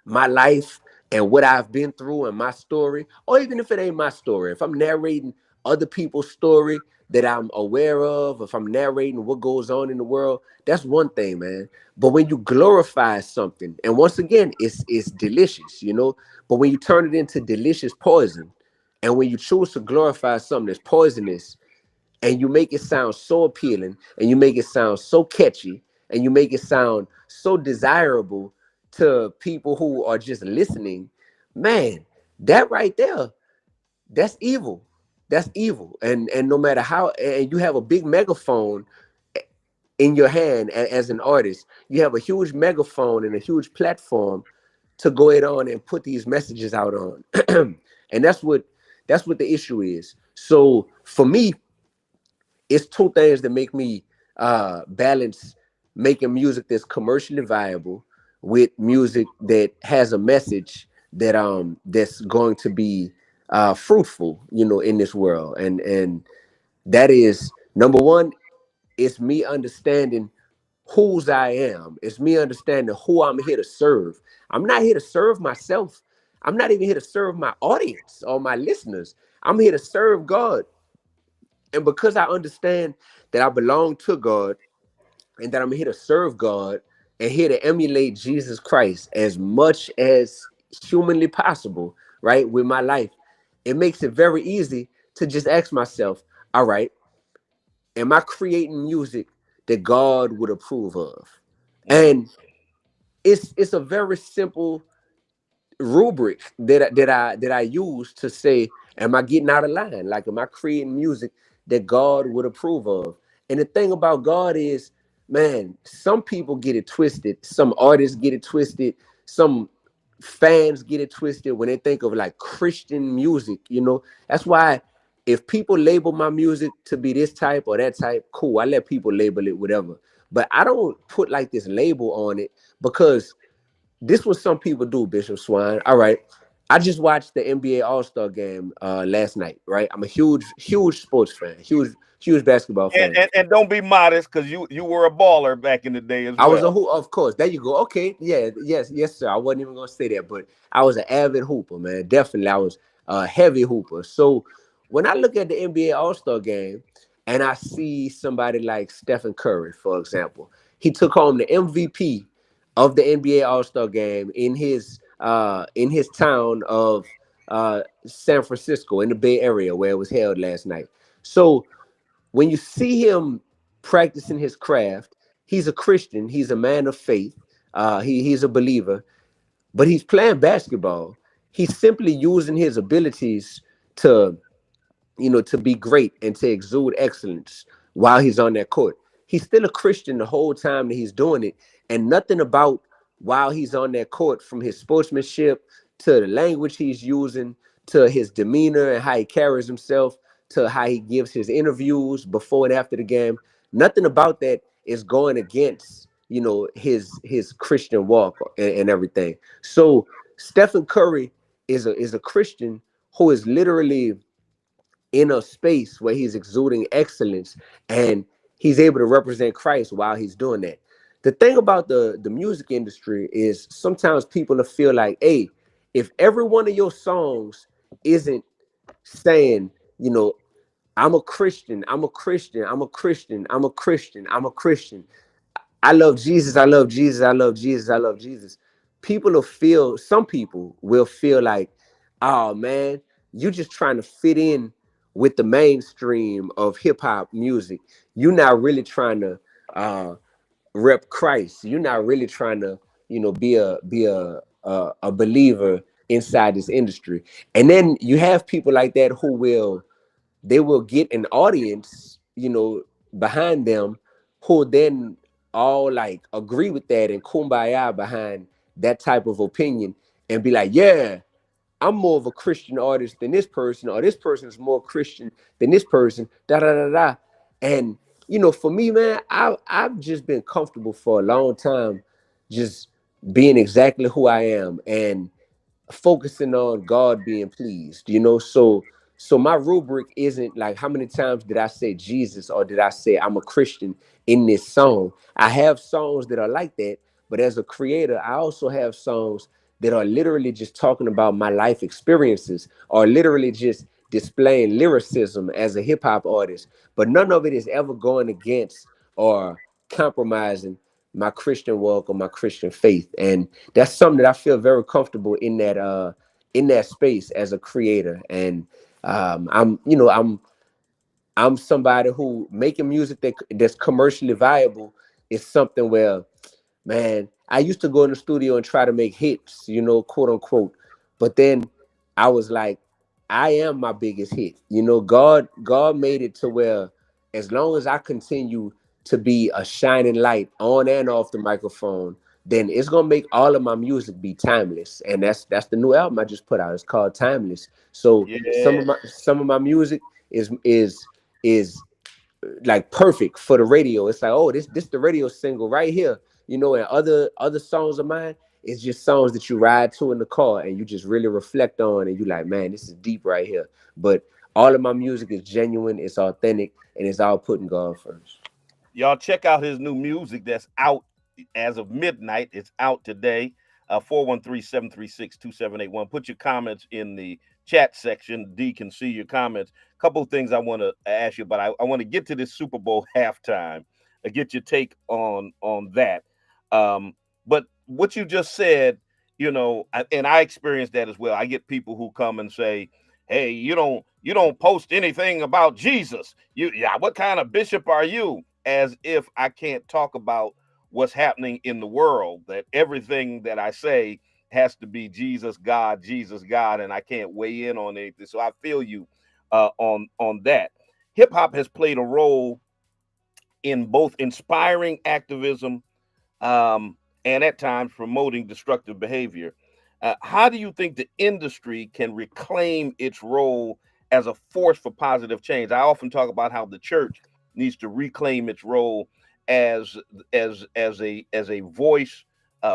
my life and what I've been through and my story, or even if it ain't my story, if I'm narrating other people's story that I'm aware of, if I'm narrating what goes on in the world, that's one thing, man. But when you glorify something, and once again, it's delicious, you know. But when you turn it into delicious poison, and when you choose to glorify something that's poisonous, and you make it sound so appealing and you make it sound so catchy and you make it sound so desirable to people who are just listening, man, that right there, that's evil. That's evil. And no matter how, and you have a big megaphone in your hand as an artist, you have a huge megaphone and a huge platform to go ahead on and put these messages out on. And that's what the issue is. So for me, it's two things that make me balance making music that's commercially viable with music that has a message that's going to be fruitful, you know, in this world. And that is number one, it's me understanding whose I am. It's me understanding who I'm here to serve. I'm not here to serve myself. I'm not even here to serve my audience or my listeners. I'm here to serve God. And because I understand that I belong to God and that I'm here to serve God and here to emulate Jesus Christ as much as humanly possible, right, with my life, it makes it very easy to just ask myself, all right, am I creating music that God would approve of? And it's a very simple rubric that I use to say, am I getting out of line? Like, am I creating music that God would approve of? And the thing about God is, man, some people get it twisted. Some artists get it twisted. Some fans get it twisted when they think of like Christian music. You know, that's why if people label my music to be this type or that type, cool. I let people label it whatever. But I don't put like this label on it because this what some people do, Bishop Swine. All right. I just watched the NBA All-Star game last night, right? I'm a huge sports fan, huge basketball
And,
fan.
and, and don't be modest, because you were a baller back in the day as
I was a
well.
hoop, of course. There you go. Okay, yeah, yes, sir. I wasn't even gonna say that, but I was an avid hooper, man. Definitely, I was a heavy hooper. So when I look at the NBA All-Star game and I see somebody like Stephen Curry, for example, he took home the MVP of the NBA All-Star game in his town of San Francisco in the Bay Area where it was held last night. So when you see him practicing his craft, he's a Christian, he's a man of faith, he's a believer, but he's playing basketball. He's simply using his abilities to to be great and to exude excellence while he's on that court. He's still a Christian the whole time that he's doing it, and nothing about while he's on that court, from his sportsmanship to the language he's using to his demeanor and how he carries himself to how he gives his interviews before and after the game. Nothing about that is going against his Christian walk and everything. So Stephen Curry is a Christian who is literally in a space where he's exuding excellence and he's able to represent Christ while he's doing that. The thing about the music industry is sometimes people will feel like, hey, if every one of your songs isn't saying, you know, I'm a Christian. I'm a Christian. I'm a Christian. I'm a Christian. I'm a Christian. I love Jesus. I love Jesus. I love Jesus. I love Jesus. Some people will feel like, oh man, you just trying to fit in with the mainstream of hip hop music. You're not really trying to uh, rep Christ. You're not really trying to, be a believer inside this industry. And then you have people like that who will get an audience, behind them, who then all like agree with that and kumbaya behind that type of opinion and be like, yeah, I'm more of a Christian artist than this person, or this person is more Christian than this person, da da da da. And for me, man, I've just been comfortable for a long time, just being exactly who I am and focusing on God being pleased. So my rubric isn't like how many times did I say Jesus or did I say I'm a Christian in this song. I have songs that are like that, but as a creator, I also have songs that are literally just talking about my life experiences or literally just displaying lyricism as a hip hop artist. But none of it is ever going against or compromising my Christian walk or my Christian faith. And that's something that I feel very comfortable in that space as a creator. And I'm somebody who making music that's commercially viable is something where, man, I used to go in the studio and try to make hits, quote unquote. But then I was like, I am my biggest hit. God made it to where as long as I continue to be a shining light on and off the microphone, then it's gonna make all of my music be timeless. And that's the new album I just put out. It's called Timeless. So some
Yeah.
of my music is like perfect for the radio. It's like, oh, this the radio single right here. And other songs of mine, it's just songs that you ride to in the car and you just really reflect on and you like, man, this is deep right here. But all of my music is genuine, it's authentic, and it's all putting God first.
Y'all check out his new music that's out as of midnight. It's out today. 413-736-2781. Put your comments in the chat section. D can see your comments. Couple of things I want to ask you, but I want to get to this Super Bowl halftime. Get your take on that. But what you just said, and I experienced that as well. I get people who come and say, "Hey, you don't post anything about Jesus. Yeah, what kind of bishop are you?" As if I can't talk about what's happening in the world, that everything that I say has to be Jesus God, and I can't weigh in on anything. So I feel you on that. Hip hop has played a role in both inspiring activism and at times promoting destructive behavior. How do you think the industry can reclaim its role as a force for positive change? I often talk about how the church needs to reclaim its role as as a voice,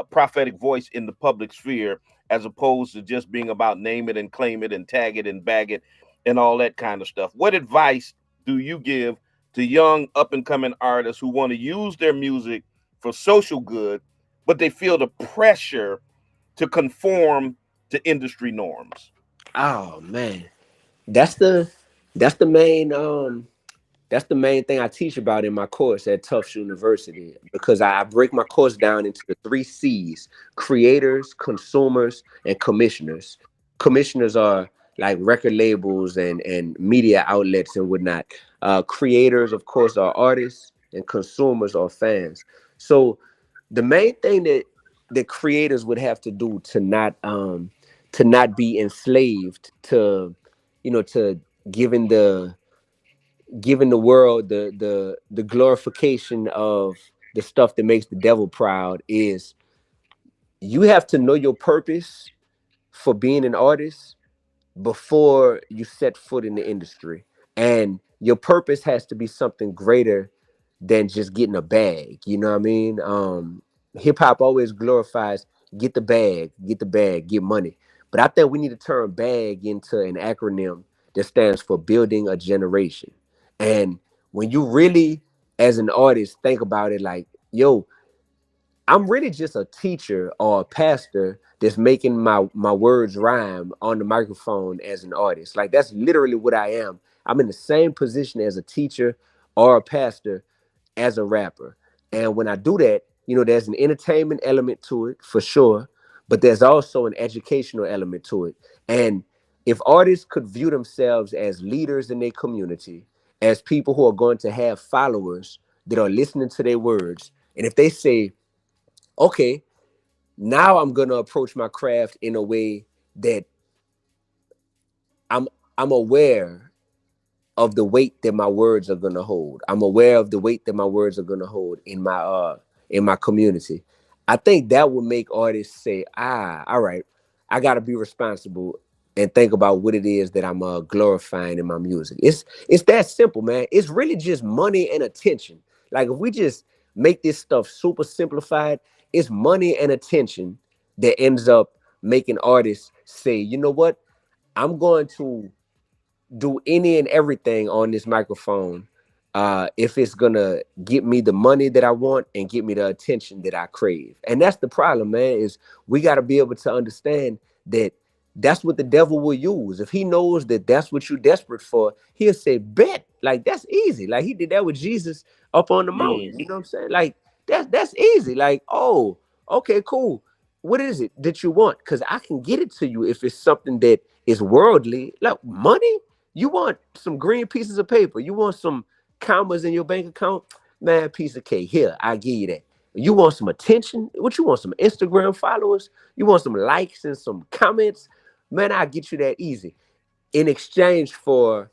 prophetic voice in the public sphere, as opposed to just being about name it and claim it and tag it and bag it and all that kind of stuff. What advice do you give to young up and coming artists who want to use their music for social good, but they feel the pressure to conform to industry norms?
Oh man. That's the that's the main that's the main thing I teach about in my course at Tufts University, because I break my course down into the three C's: creators, consumers, and commissioners. Commissioners are like record labels and media outlets and whatnot. Creators, of course, are artists, and consumers are fans. So the main thing that creators would have to do to not be enslaved to to giving the giving the world the glorification of the stuff that makes the devil proud is you have to know your purpose for being an artist before you set foot in the industry. And your purpose has to be something greater than just getting a bag. You know what I mean? Hip hop always glorifies get the bag, get money. But I think we need to turn bag into an acronym that stands for building a generation. And when you really, as an artist, think about it like, yo, I'm really just a teacher or a pastor that's making my words rhyme on the microphone as an artist. Like that's literally what I am. I'm in the same position as a teacher or a pastor as a rapper. And when I do that, there's an entertainment element to it for sure, but there's also an educational element to it. And if artists could view themselves as leaders in their community, as people who are going to have followers that are listening to their words, and if they say, okay, now I'm going to approach my craft in a way that I'm I'm aware of the weight that my words are gonna hold. I'm aware of the weight that my words are gonna hold in my community. I think that would make artists say, all right, I gotta be responsible and think about what it is that I'm glorifying in my music. It's that simple, man. It's really just money and attention. Like if we just make this stuff super simplified, it's money and attention that ends up making artists say, you know what? I'm going to do any and everything on this microphone if it's gonna get me the money that I want and get me the attention that I crave. And that's the problem, man, is we got to be able to understand that that's what the devil will use. If he knows that that's what you're desperate for, he'll say, bet. Like that's easy. Like he did that with Jesus up on the mountain.
Mm.
You know what I'm saying? Like that's easy. Like, oh, okay, cool. What is it that you want? Because I can get it to you if it's something that is worldly, like money. You want some green pieces of paper. You want some commas in your bank account. Man, piece of cake. Here, I give you that. You want some attention? What you want? Some Instagram followers? You want some likes and some comments? Man, I'll get you that easy. In exchange for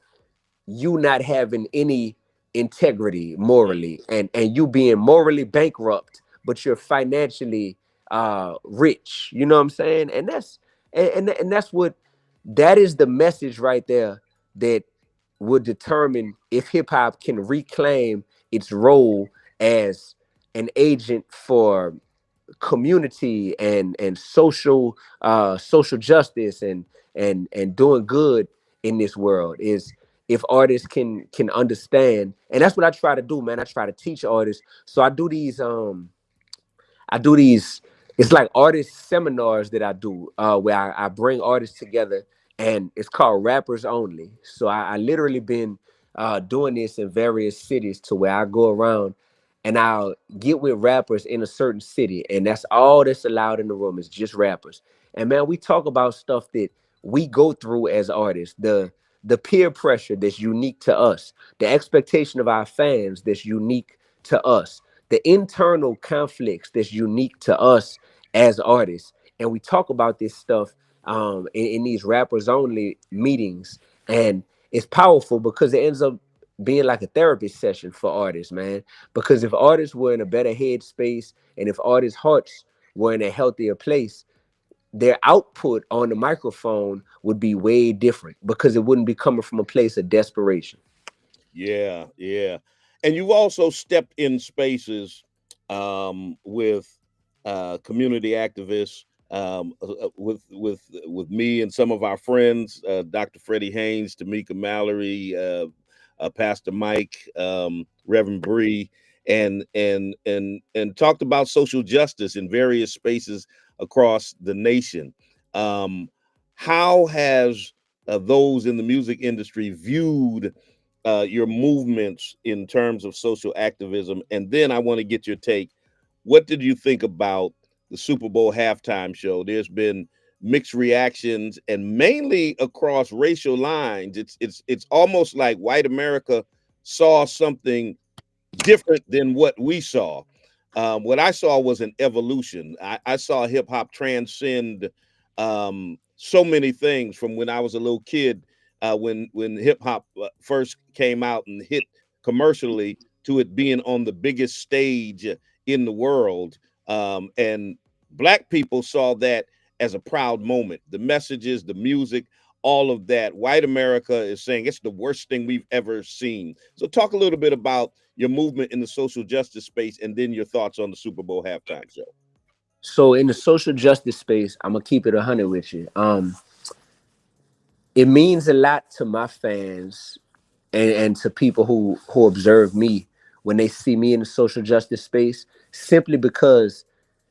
you not having any integrity morally and you being morally bankrupt, but you're financially rich. You know what I'm saying? And that's what that is the message right there that would determine if hip hop can reclaim its role as an agent for community and social justice and doing good in this world is if artists can understand. And that's what I try to do, man. I try to teach artists. So I do these, it's like artist seminars that I do where I bring artists together, and it's called Rappers Only. So I literally been doing this in various cities to where I go around and I'll get with rappers in a certain city, and that's all that's allowed in the room is just rappers. And man, we talk about stuff that we go through as artists, the peer pressure that's unique to us, the expectation of our fans that's unique to us, the internal conflicts that's unique to us as artists. And we talk about this stuff in these rappers only meetings. And it's powerful because it ends up being like a therapy session for artists, man. Because if artists were in a better headspace and if artists' hearts were in a healthier place, their output on the microphone would be way different because it wouldn't be coming from a place of desperation.
Yeah, yeah. And you've also stepped in spaces with community activists, with me and some of our friends, Dr. Freddie Haynes, Tamika Mallory, Pastor Mike, Reverend Bree, and talked about social justice in various spaces across the nation. Um, how has those in the music industry viewed your movements in terms of social activism? And then I want to get your take. What did you think about the Super Bowl halftime show? There's been mixed reactions, and mainly across racial lines. It's almost like white America saw something different than what we saw. What I saw was an evolution. I saw hip hop transcend so many things from when I was a little kid, when hip hop first came out and hit commercially, to it being on the biggest stage in the world. And black people saw that as a proud moment. The messages, the music, all of that. White America is saying it's the worst thing we've ever seen. So talk a little bit about your movement in the social justice space and then your thoughts on the Super Bowl halftime show.
So in the social justice space, I'm gonna keep it 100 with you. It means a lot to my fans and to people who observe me when they see me in the social justice space, simply because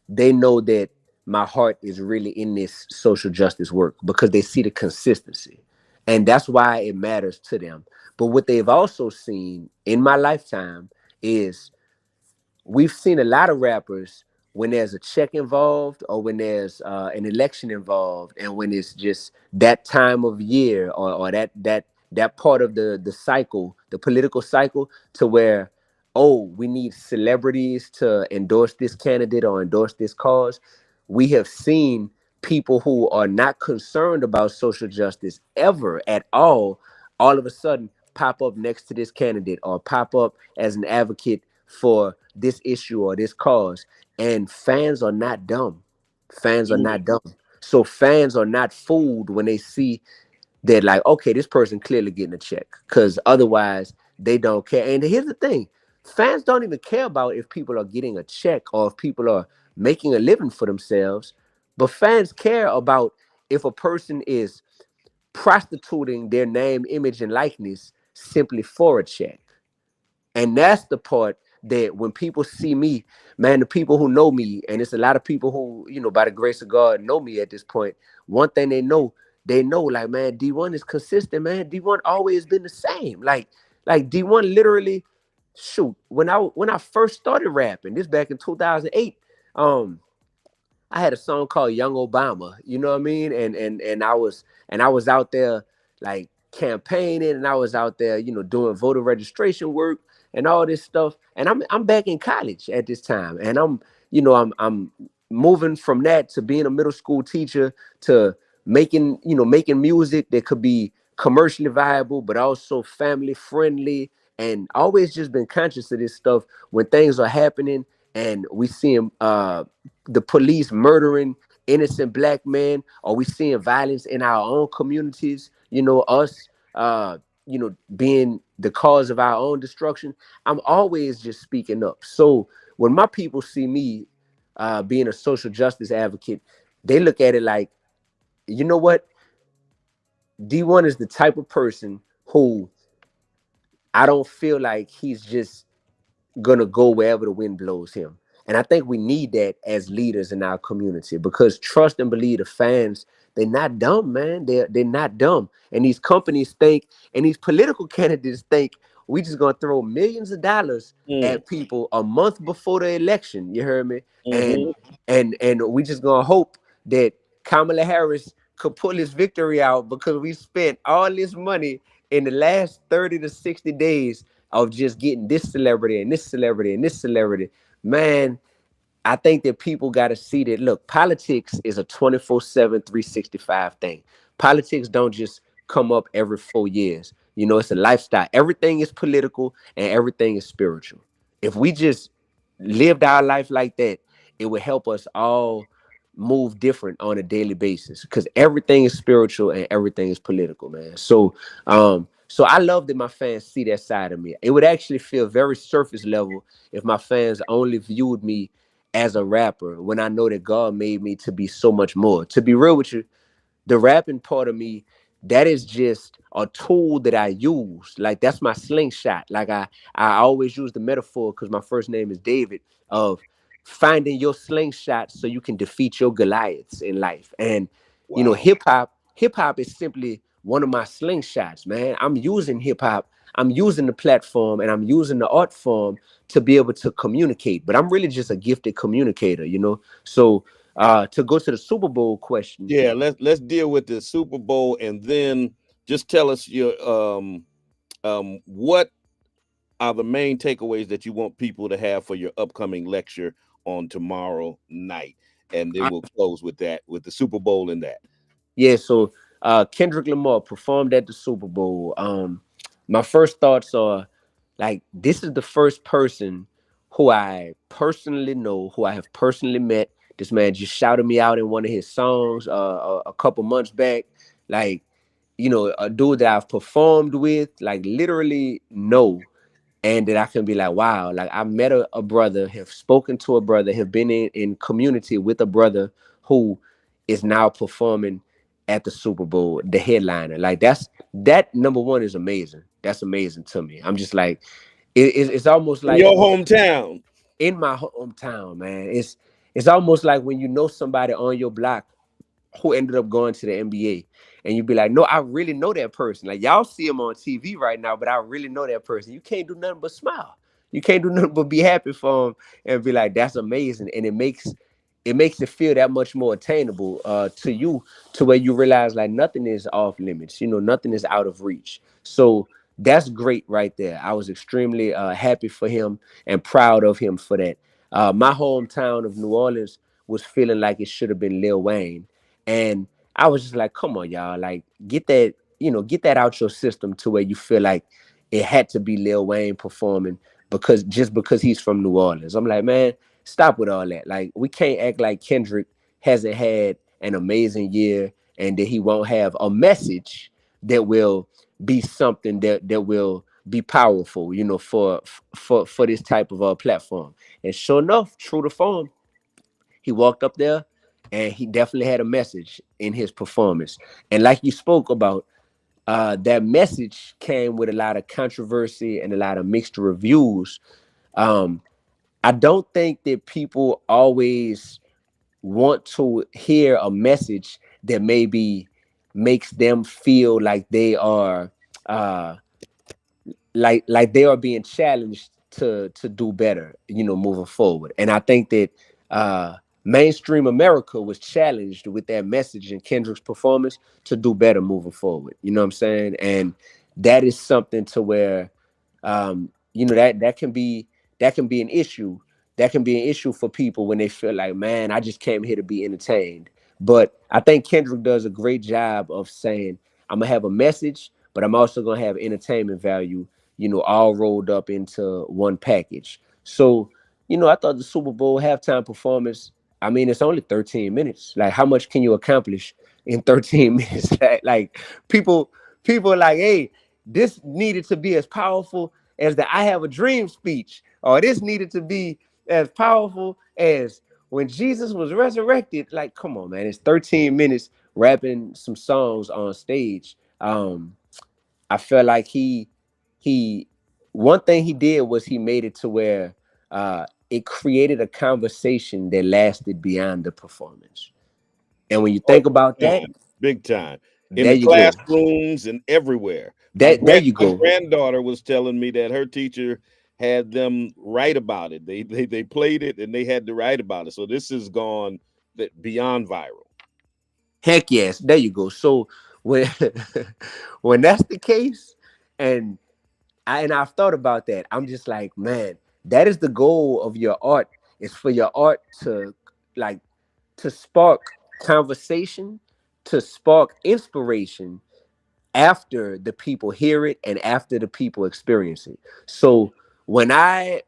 they know that my heart is really in this social justice work because they see the consistency. and that's why it matters to them. But what they've also seen in my lifetime is we've seen a lot of rappers when there's a check involved or when there's an election involved and when it's just that time of year or that part of the cycle, the political cycle, to where, oh, we need celebrities to endorse this candidate or endorse this cause. We have seen people who are not concerned about social justice ever at all of a sudden pop up next to this candidate or pop up as an advocate for this issue or this cause. And fans are not dumb. Fans are not dumb. So fans are not fooled when they see that, like, okay, this person clearly getting a check, because otherwise they don't care. And here's the thing, fans don't even care about if people are getting a check or if people are making a living for themselves, but fans care about if a person is prostituting their name, image, and likeness simply for a check. And that's the part that when people see me, man, the people who know me, and it's a lot of people who, by the grace of God, know me at this point. One thing they know, like, man, D1 is consistent, man. D1 always been the same. Like D1 literally, shoot, when I first started rapping, this back in 2008, um, I had a song called Young Obama, you know what I mean? And I was out there like campaigning, and I was out there, doing voter registration work and all this stuff. And I'm back in college at this time. And I'm moving from that to being a middle school teacher to making music that could be commercially viable but also family friendly, and always just been conscious of this stuff when things are happening and we see the police murdering innocent black men, or we seeing violence in our own communities, us being the cause of our own destruction. I'm always just speaking up. So when my people see me being a social justice advocate, they look at it like, you know what, D1 is the type of person who I don't feel like he's just gonna go wherever the wind blows him. And I think we need that as leaders in our community, because trust and believe the fans, they're not dumb, man. They're not dumb. And these companies think, and these political candidates think, we just gonna throw millions of dollars
Mm.
at people a month before the election. You heard me? And
Hmm.
and we just gonna hope that Kamala Harris could pull this victory out, because we spent all this money in the last 30 to 60 days of just getting this celebrity and this celebrity and this celebrity. Man, I think that people got to see that, look, politics is a 24/7, 365 thing. Politics don't just come up every 4 years. It's a lifestyle. Everything is political and everything is spiritual. If we just lived our life like that, it would help us all move different on a daily basis, because everything is spiritual and everything is political, man. So I love that my fans see that side of me. It would actually feel very surface level if my fans only viewed me as a rapper, when I know that God made me to be so much more. To be real with you, the rapping part of me, that is just a tool that I use. Like, that's my slingshot. Like, I always use the metaphor, because my first name is David, of finding your slingshot so you can defeat your Goliaths in life. And
Wow.
hip hop is simply one of my slingshots, man. I'm using hip hop, I'm using the platform, and I'm using the art form to be able to communicate. But I'm really just a gifted communicator. So to go to the Super Bowl question.
Yeah, let's deal with the Super Bowl, and then just tell us your what are the main takeaways that you want people to have for your upcoming lecture on tomorrow night, and then we'll close with that, with the Super Bowl and that.
Yeah, so Kendrick Lamar performed at the Super Bowl. My first thoughts are, like, this is the first person who I personally know, who I have personally met. This man just shouted me out in one of his songs a couple months back. Like, a dude that I've performed with, like, literally know, and that I can be like, wow, like, I met a brother, have spoken to a brother, have been in community with a brother who is now performing at the Super Bowl, the headliner. Like, that number one is amazing. That's amazing to me. I'm just like, it's almost
In
like
your hometown.
in my hometown, man. It's almost like when you know somebody on your block who ended up going to the NBA. and you be like, no, I really know that person. Like y'all see him on TV right now, but I really know that person. You can't do nothing but smile. You can't do nothing but be happy for him and be like, that's amazing. And it makes it feel that much more attainable to you, to where you realize like nothing is off limits, nothing is out of reach. So that's great right there. I was extremely happy for him and proud of him for that. My hometown of New Orleans was feeling like it should have been Lil Wayne, and I was just like, come on, y'all, like get that out your system to where you feel like it had to be Lil Wayne performing because he's from New Orleans. I'm like, man, stop with all that. Like, we can't act like Kendrick hasn't had an amazing year and that he won't have a message that will be something that will be powerful, for this type of platform. And sure enough, true to form, he walked up there and he definitely had a message in his performance. And like you spoke about, that message came with a lot of controversy and a lot of mixed reviews. Um, I don't think that people always want to hear a message that maybe makes them feel like they are uh like they are being challenged to do better, moving forward. And I think that uh mainstream America was challenged with that message in Kendrick's performance to do better moving forward. You know what I'm saying? And that is something to where that can be an issue. That can be an issue for people when they feel like, man, I just came here to be entertained. But I think Kendrick does a great job of saying, I'm gonna have a message, but I'm also gonna have entertainment value, all rolled up into one package. So, I thought the Super Bowl halftime performance, I mean, it's only 13 minutes. Like, how much can you accomplish in 13 minutes? Like, people are like, hey, this needed to be as powerful as the I Have a Dream speech, or this needed to be as powerful as when Jesus was resurrected. Like, come on, man. It's 13 minutes rapping some songs on stage. I felt like he one thing he did was he made it to where it created a conversation that lasted beyond the performance. And when you
Oh,
think about that,
big time. In
there
the
you go.
classrooms and everywhere. My
There you
my
go.
granddaughter was telling me that her teacher had them write about it. They played it and they had to write about it. So this has gone beyond viral.
Heck yes, there you go. So when when that's the case, and I've thought about that, I'm just like, man, that is the goal of your art. Is for your art to like to spark conversation, to spark inspiration after the people hear it and after the people experience it. So when I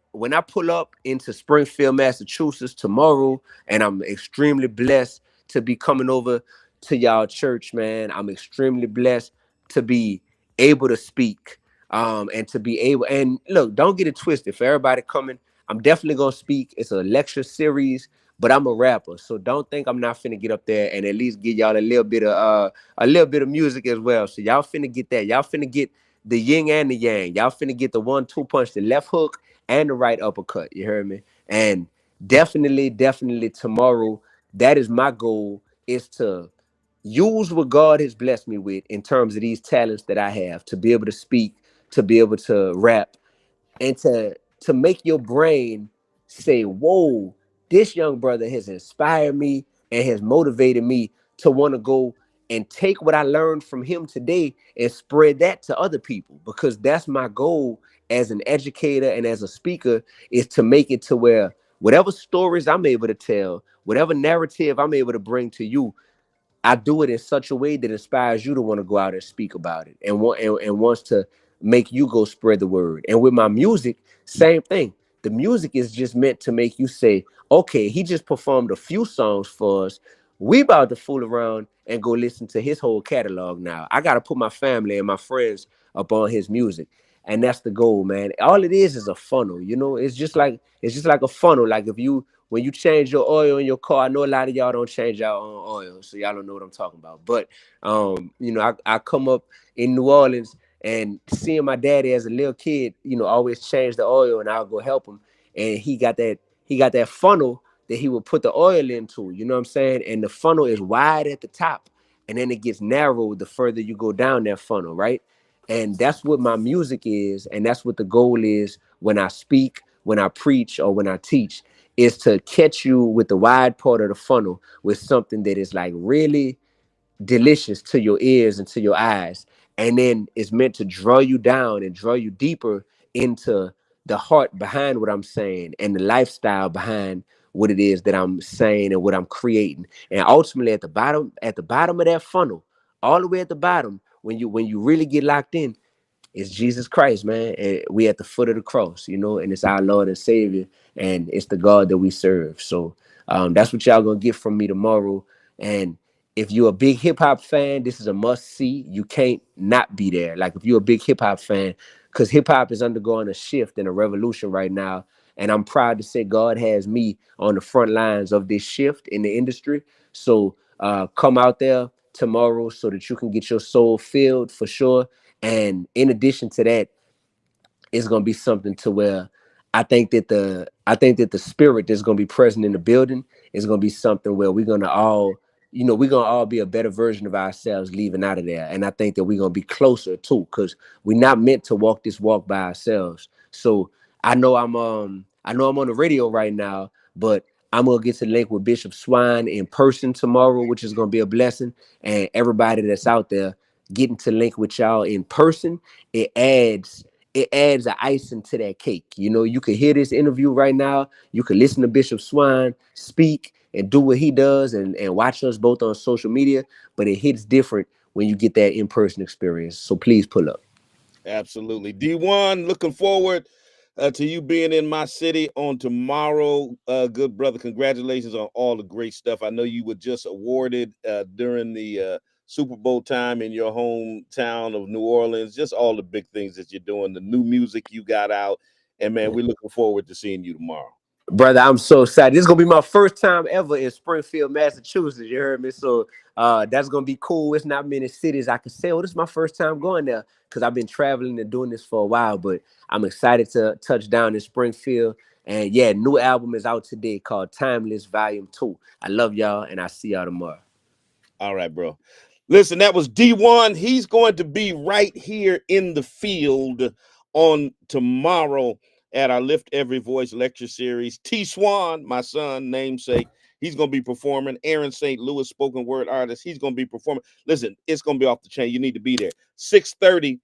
pull up into Springfield, Massachusetts tomorrow, and I'm extremely blessed to be coming over to y'all church, man. I'm extremely blessed to be able to speak, and to be able, and look, don't get it twisted. For everybody coming, I'm definitely gonna speak. It's a lecture series, but I'm a rapper, so don't think I'm not finna get up there and at least give y'all a little bit of music as well. So y'all finna get that. Y'all finna get the yin and the yang. Y'all finna get the 1-2 punch, the left hook and the right uppercut. You heard me? And definitely, definitely tomorrow, that is my goal, is to use what God has blessed me with in terms of these talents that I have, to be able to speak, to be able to rap, and to make your brain say, whoa, this young brother has inspired me and has motivated me to want to go and take what I learned from him today and spread that to other people, because that's my goal as an educator and as a speaker, is to make it to where whatever stories I'm able to tell, whatever narrative I'm able to bring to you, I do it in such a way that inspires you to want to go out and speak about it, and wants to make you go spread the word. And with my music, same thing. The music is just meant to make you say, okay, he just performed a few songs for us. We about to fool around and go listen to his whole catalog now. I got to put my family and my friends up on his music. And that's the goal, man. All it is a funnel, it's just like a funnel. Like, if you when you change your oil in your car, I know a lot of y'all don't change your own oil, so y'all don't know what I'm talking about. But I come up in New Orleans and seeing my daddy as a little kid, always change the oil, and I'll go help him. And he got that funnel that he would put the oil into, you know what I'm saying? And the funnel is wide at the top, and then it gets narrowed the further you go down that funnel, right? And that's what my music is, and that's what the goal is when I speak, when I preach, or when I teach, is to catch you with the wide part of the funnel with something that is like really delicious to your ears and to your eyes, and then it's meant to draw you down and draw you deeper into the heart behind what I'm saying and the lifestyle behind what it is that I'm saying and what I'm creating. And ultimately at the bottom of that funnel, all the way at the bottom, when you really get locked in, it's Jesus Christ, man. And we at the foot of the cross, you know, and it's our Lord and Savior, and it's the God that we serve. So that's what y'all gonna get from me tomorrow. And if you're a big hip hop fan, this is a must see. You can't not be there. Like if you're a big hip hop fan, because hip hop is undergoing a shift and a revolution right now. And I'm proud to say God has me on the front lines of this shift in the industry. So come out there tomorrow so that you can get your soul filled for sure. And in addition to that, it's gonna be something to where I think that the spirit that's gonna be present in the building is gonna be something where we're gonna all, you know, we're gonna all be a better version of ourselves leaving out of there. And I think that we're gonna be closer too, because we're not meant to walk this walk by ourselves. So I know I'm on the radio right now, but I'm gonna get to link with Bishop Swan in person tomorrow, which is gonna be a blessing. And everybody that's out there getting to link with y'all in person, it adds the icing to that cake. You know, you could hear this interview right now. You could listen to Bishop Swan speak and do what he does and watch us both on social media, but it hits different when you get that in-person experience. So please pull up.
Absolutely. D1, looking forward to you being in my city on tomorrow. Good brother, congratulations on all the great stuff. I know you were just awarded during the Super Bowl time in your hometown of New Orleans. Just all the big things that you're doing, the new music you got out. And, man, we're looking forward to seeing you tomorrow.
Brother, I'm so excited. This is gonna be my first time ever in Springfield, Massachusetts. You heard me? So that's gonna be cool. It's not many cities I can say, oh, this is my first time going there, because I've been traveling and doing this for a while. But I'm excited to touch down in Springfield. And yeah, new album is out today called Timeless Volume 2. I love y'all, and I'll see y'all tomorrow.
All right, bro. Listen, that was D1. He's going to be right here in the field on tomorrow at our Lift Every Voice lecture series. T. Swan, my son, namesake, he's going to be performing. Aaron St. Louis, spoken word artist, he's going to be performing. Listen, it's going to be off the chain. You need to be there. 6:30,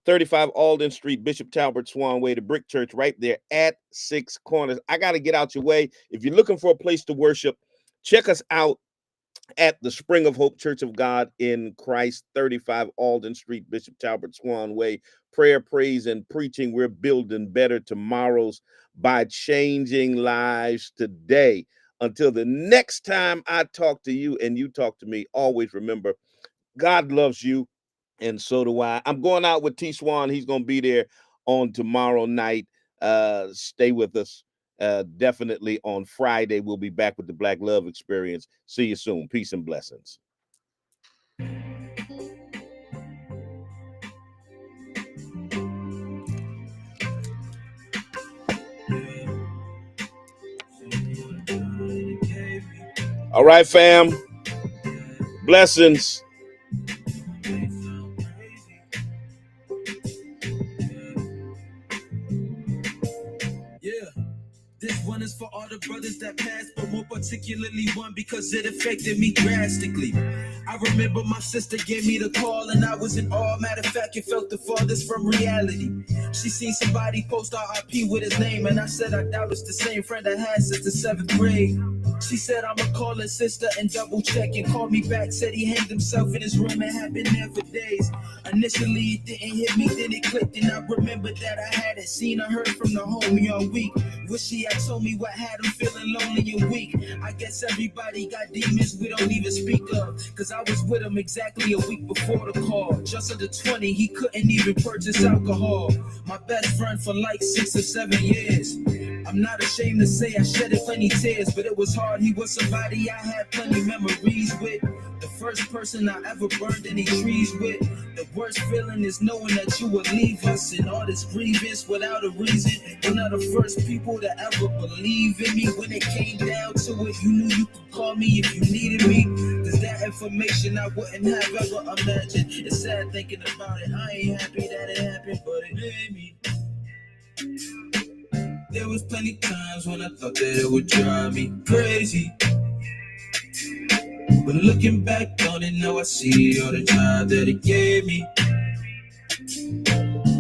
35 Alden Street, Bishop Talbert Swan Way, the Brick Church, right there at 6 Corners. I got to get out your way. If you're looking for a place to worship, check us out at the Spring of Hope Church of God in Christ, 35 Alden Street, Bishop Talbert Swan Way. Prayer, praise, and preaching. We're building better tomorrows by changing lives today. Until the next time I talk to you and you talk to me, always remember, God loves you, and so do I. I'm going out with T. Swan. He's going to be there on tomorrow night. Stay with us. Definitely on Friday, we'll be back with the Black Love Experience. See you soon. Peace and blessings. All right, fam. Blessings.
This one is for all the brothers that passed, but more particularly one because it affected me drastically. I remember my sister gave me the call and I was in awe. Matter of fact, it felt the farthest from reality. She seen somebody post RIP with his name, and I said I doubt it's the same friend I had since the 7th grade. She said I'ma call his sister and double check, and called me back, said he hanged himself in his room and had been there for days. Initially it didn't hit me, then it clicked, and I remembered that I hadn't seen or heard from the homie all week. Wish he had told me what had him feeling lonely and weak. I guess everybody got demons we don't even speak of, cause I was with him exactly a week before the call. Just under 20, he couldn't even purchase alcohol. My best friend for like 6 or 7 years. I'm not ashamed to say I shedded plenty tears, but it was hard. He was somebody I had plenty memories with. The first person I ever burned any trees with. The worst feeling is knowing that you would leave us and all this grievance without a reason. One of the first people to ever believe in me. When it came down to it, you knew you could call me if you needed me. Cause that information I wouldn't have ever imagined. It's sad thinking about it. I ain't happy that it happened, but it made me. There was plenty times when I thought that it would drive me crazy. But looking back on it, now I see all the drive that it gave me.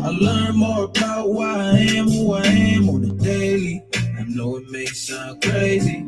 I learned more about why I am who I am on the daily. I know it may sound crazy,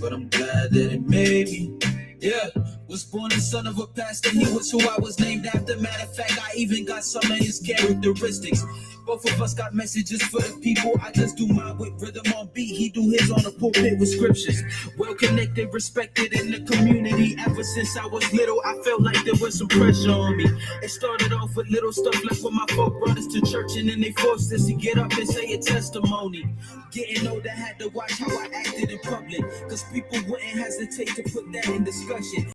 but I'm glad that it made me. Yeah, was born the son of a pastor. He was who I was named after. Matter of fact, I even got some of his characteristics. Both of us got messages for the people. I just do mine with rhythm on beat. He do his on the pulpit with scriptures. Well connected, respected in the community. Ever since I was little, I felt like there was some pressure on me. It started off with little stuff like when my folk brought us to church and then they forced us to get up and say a testimony. Getting older, had to watch how I acted in public, cause people wouldn't hesitate to put that in discussion.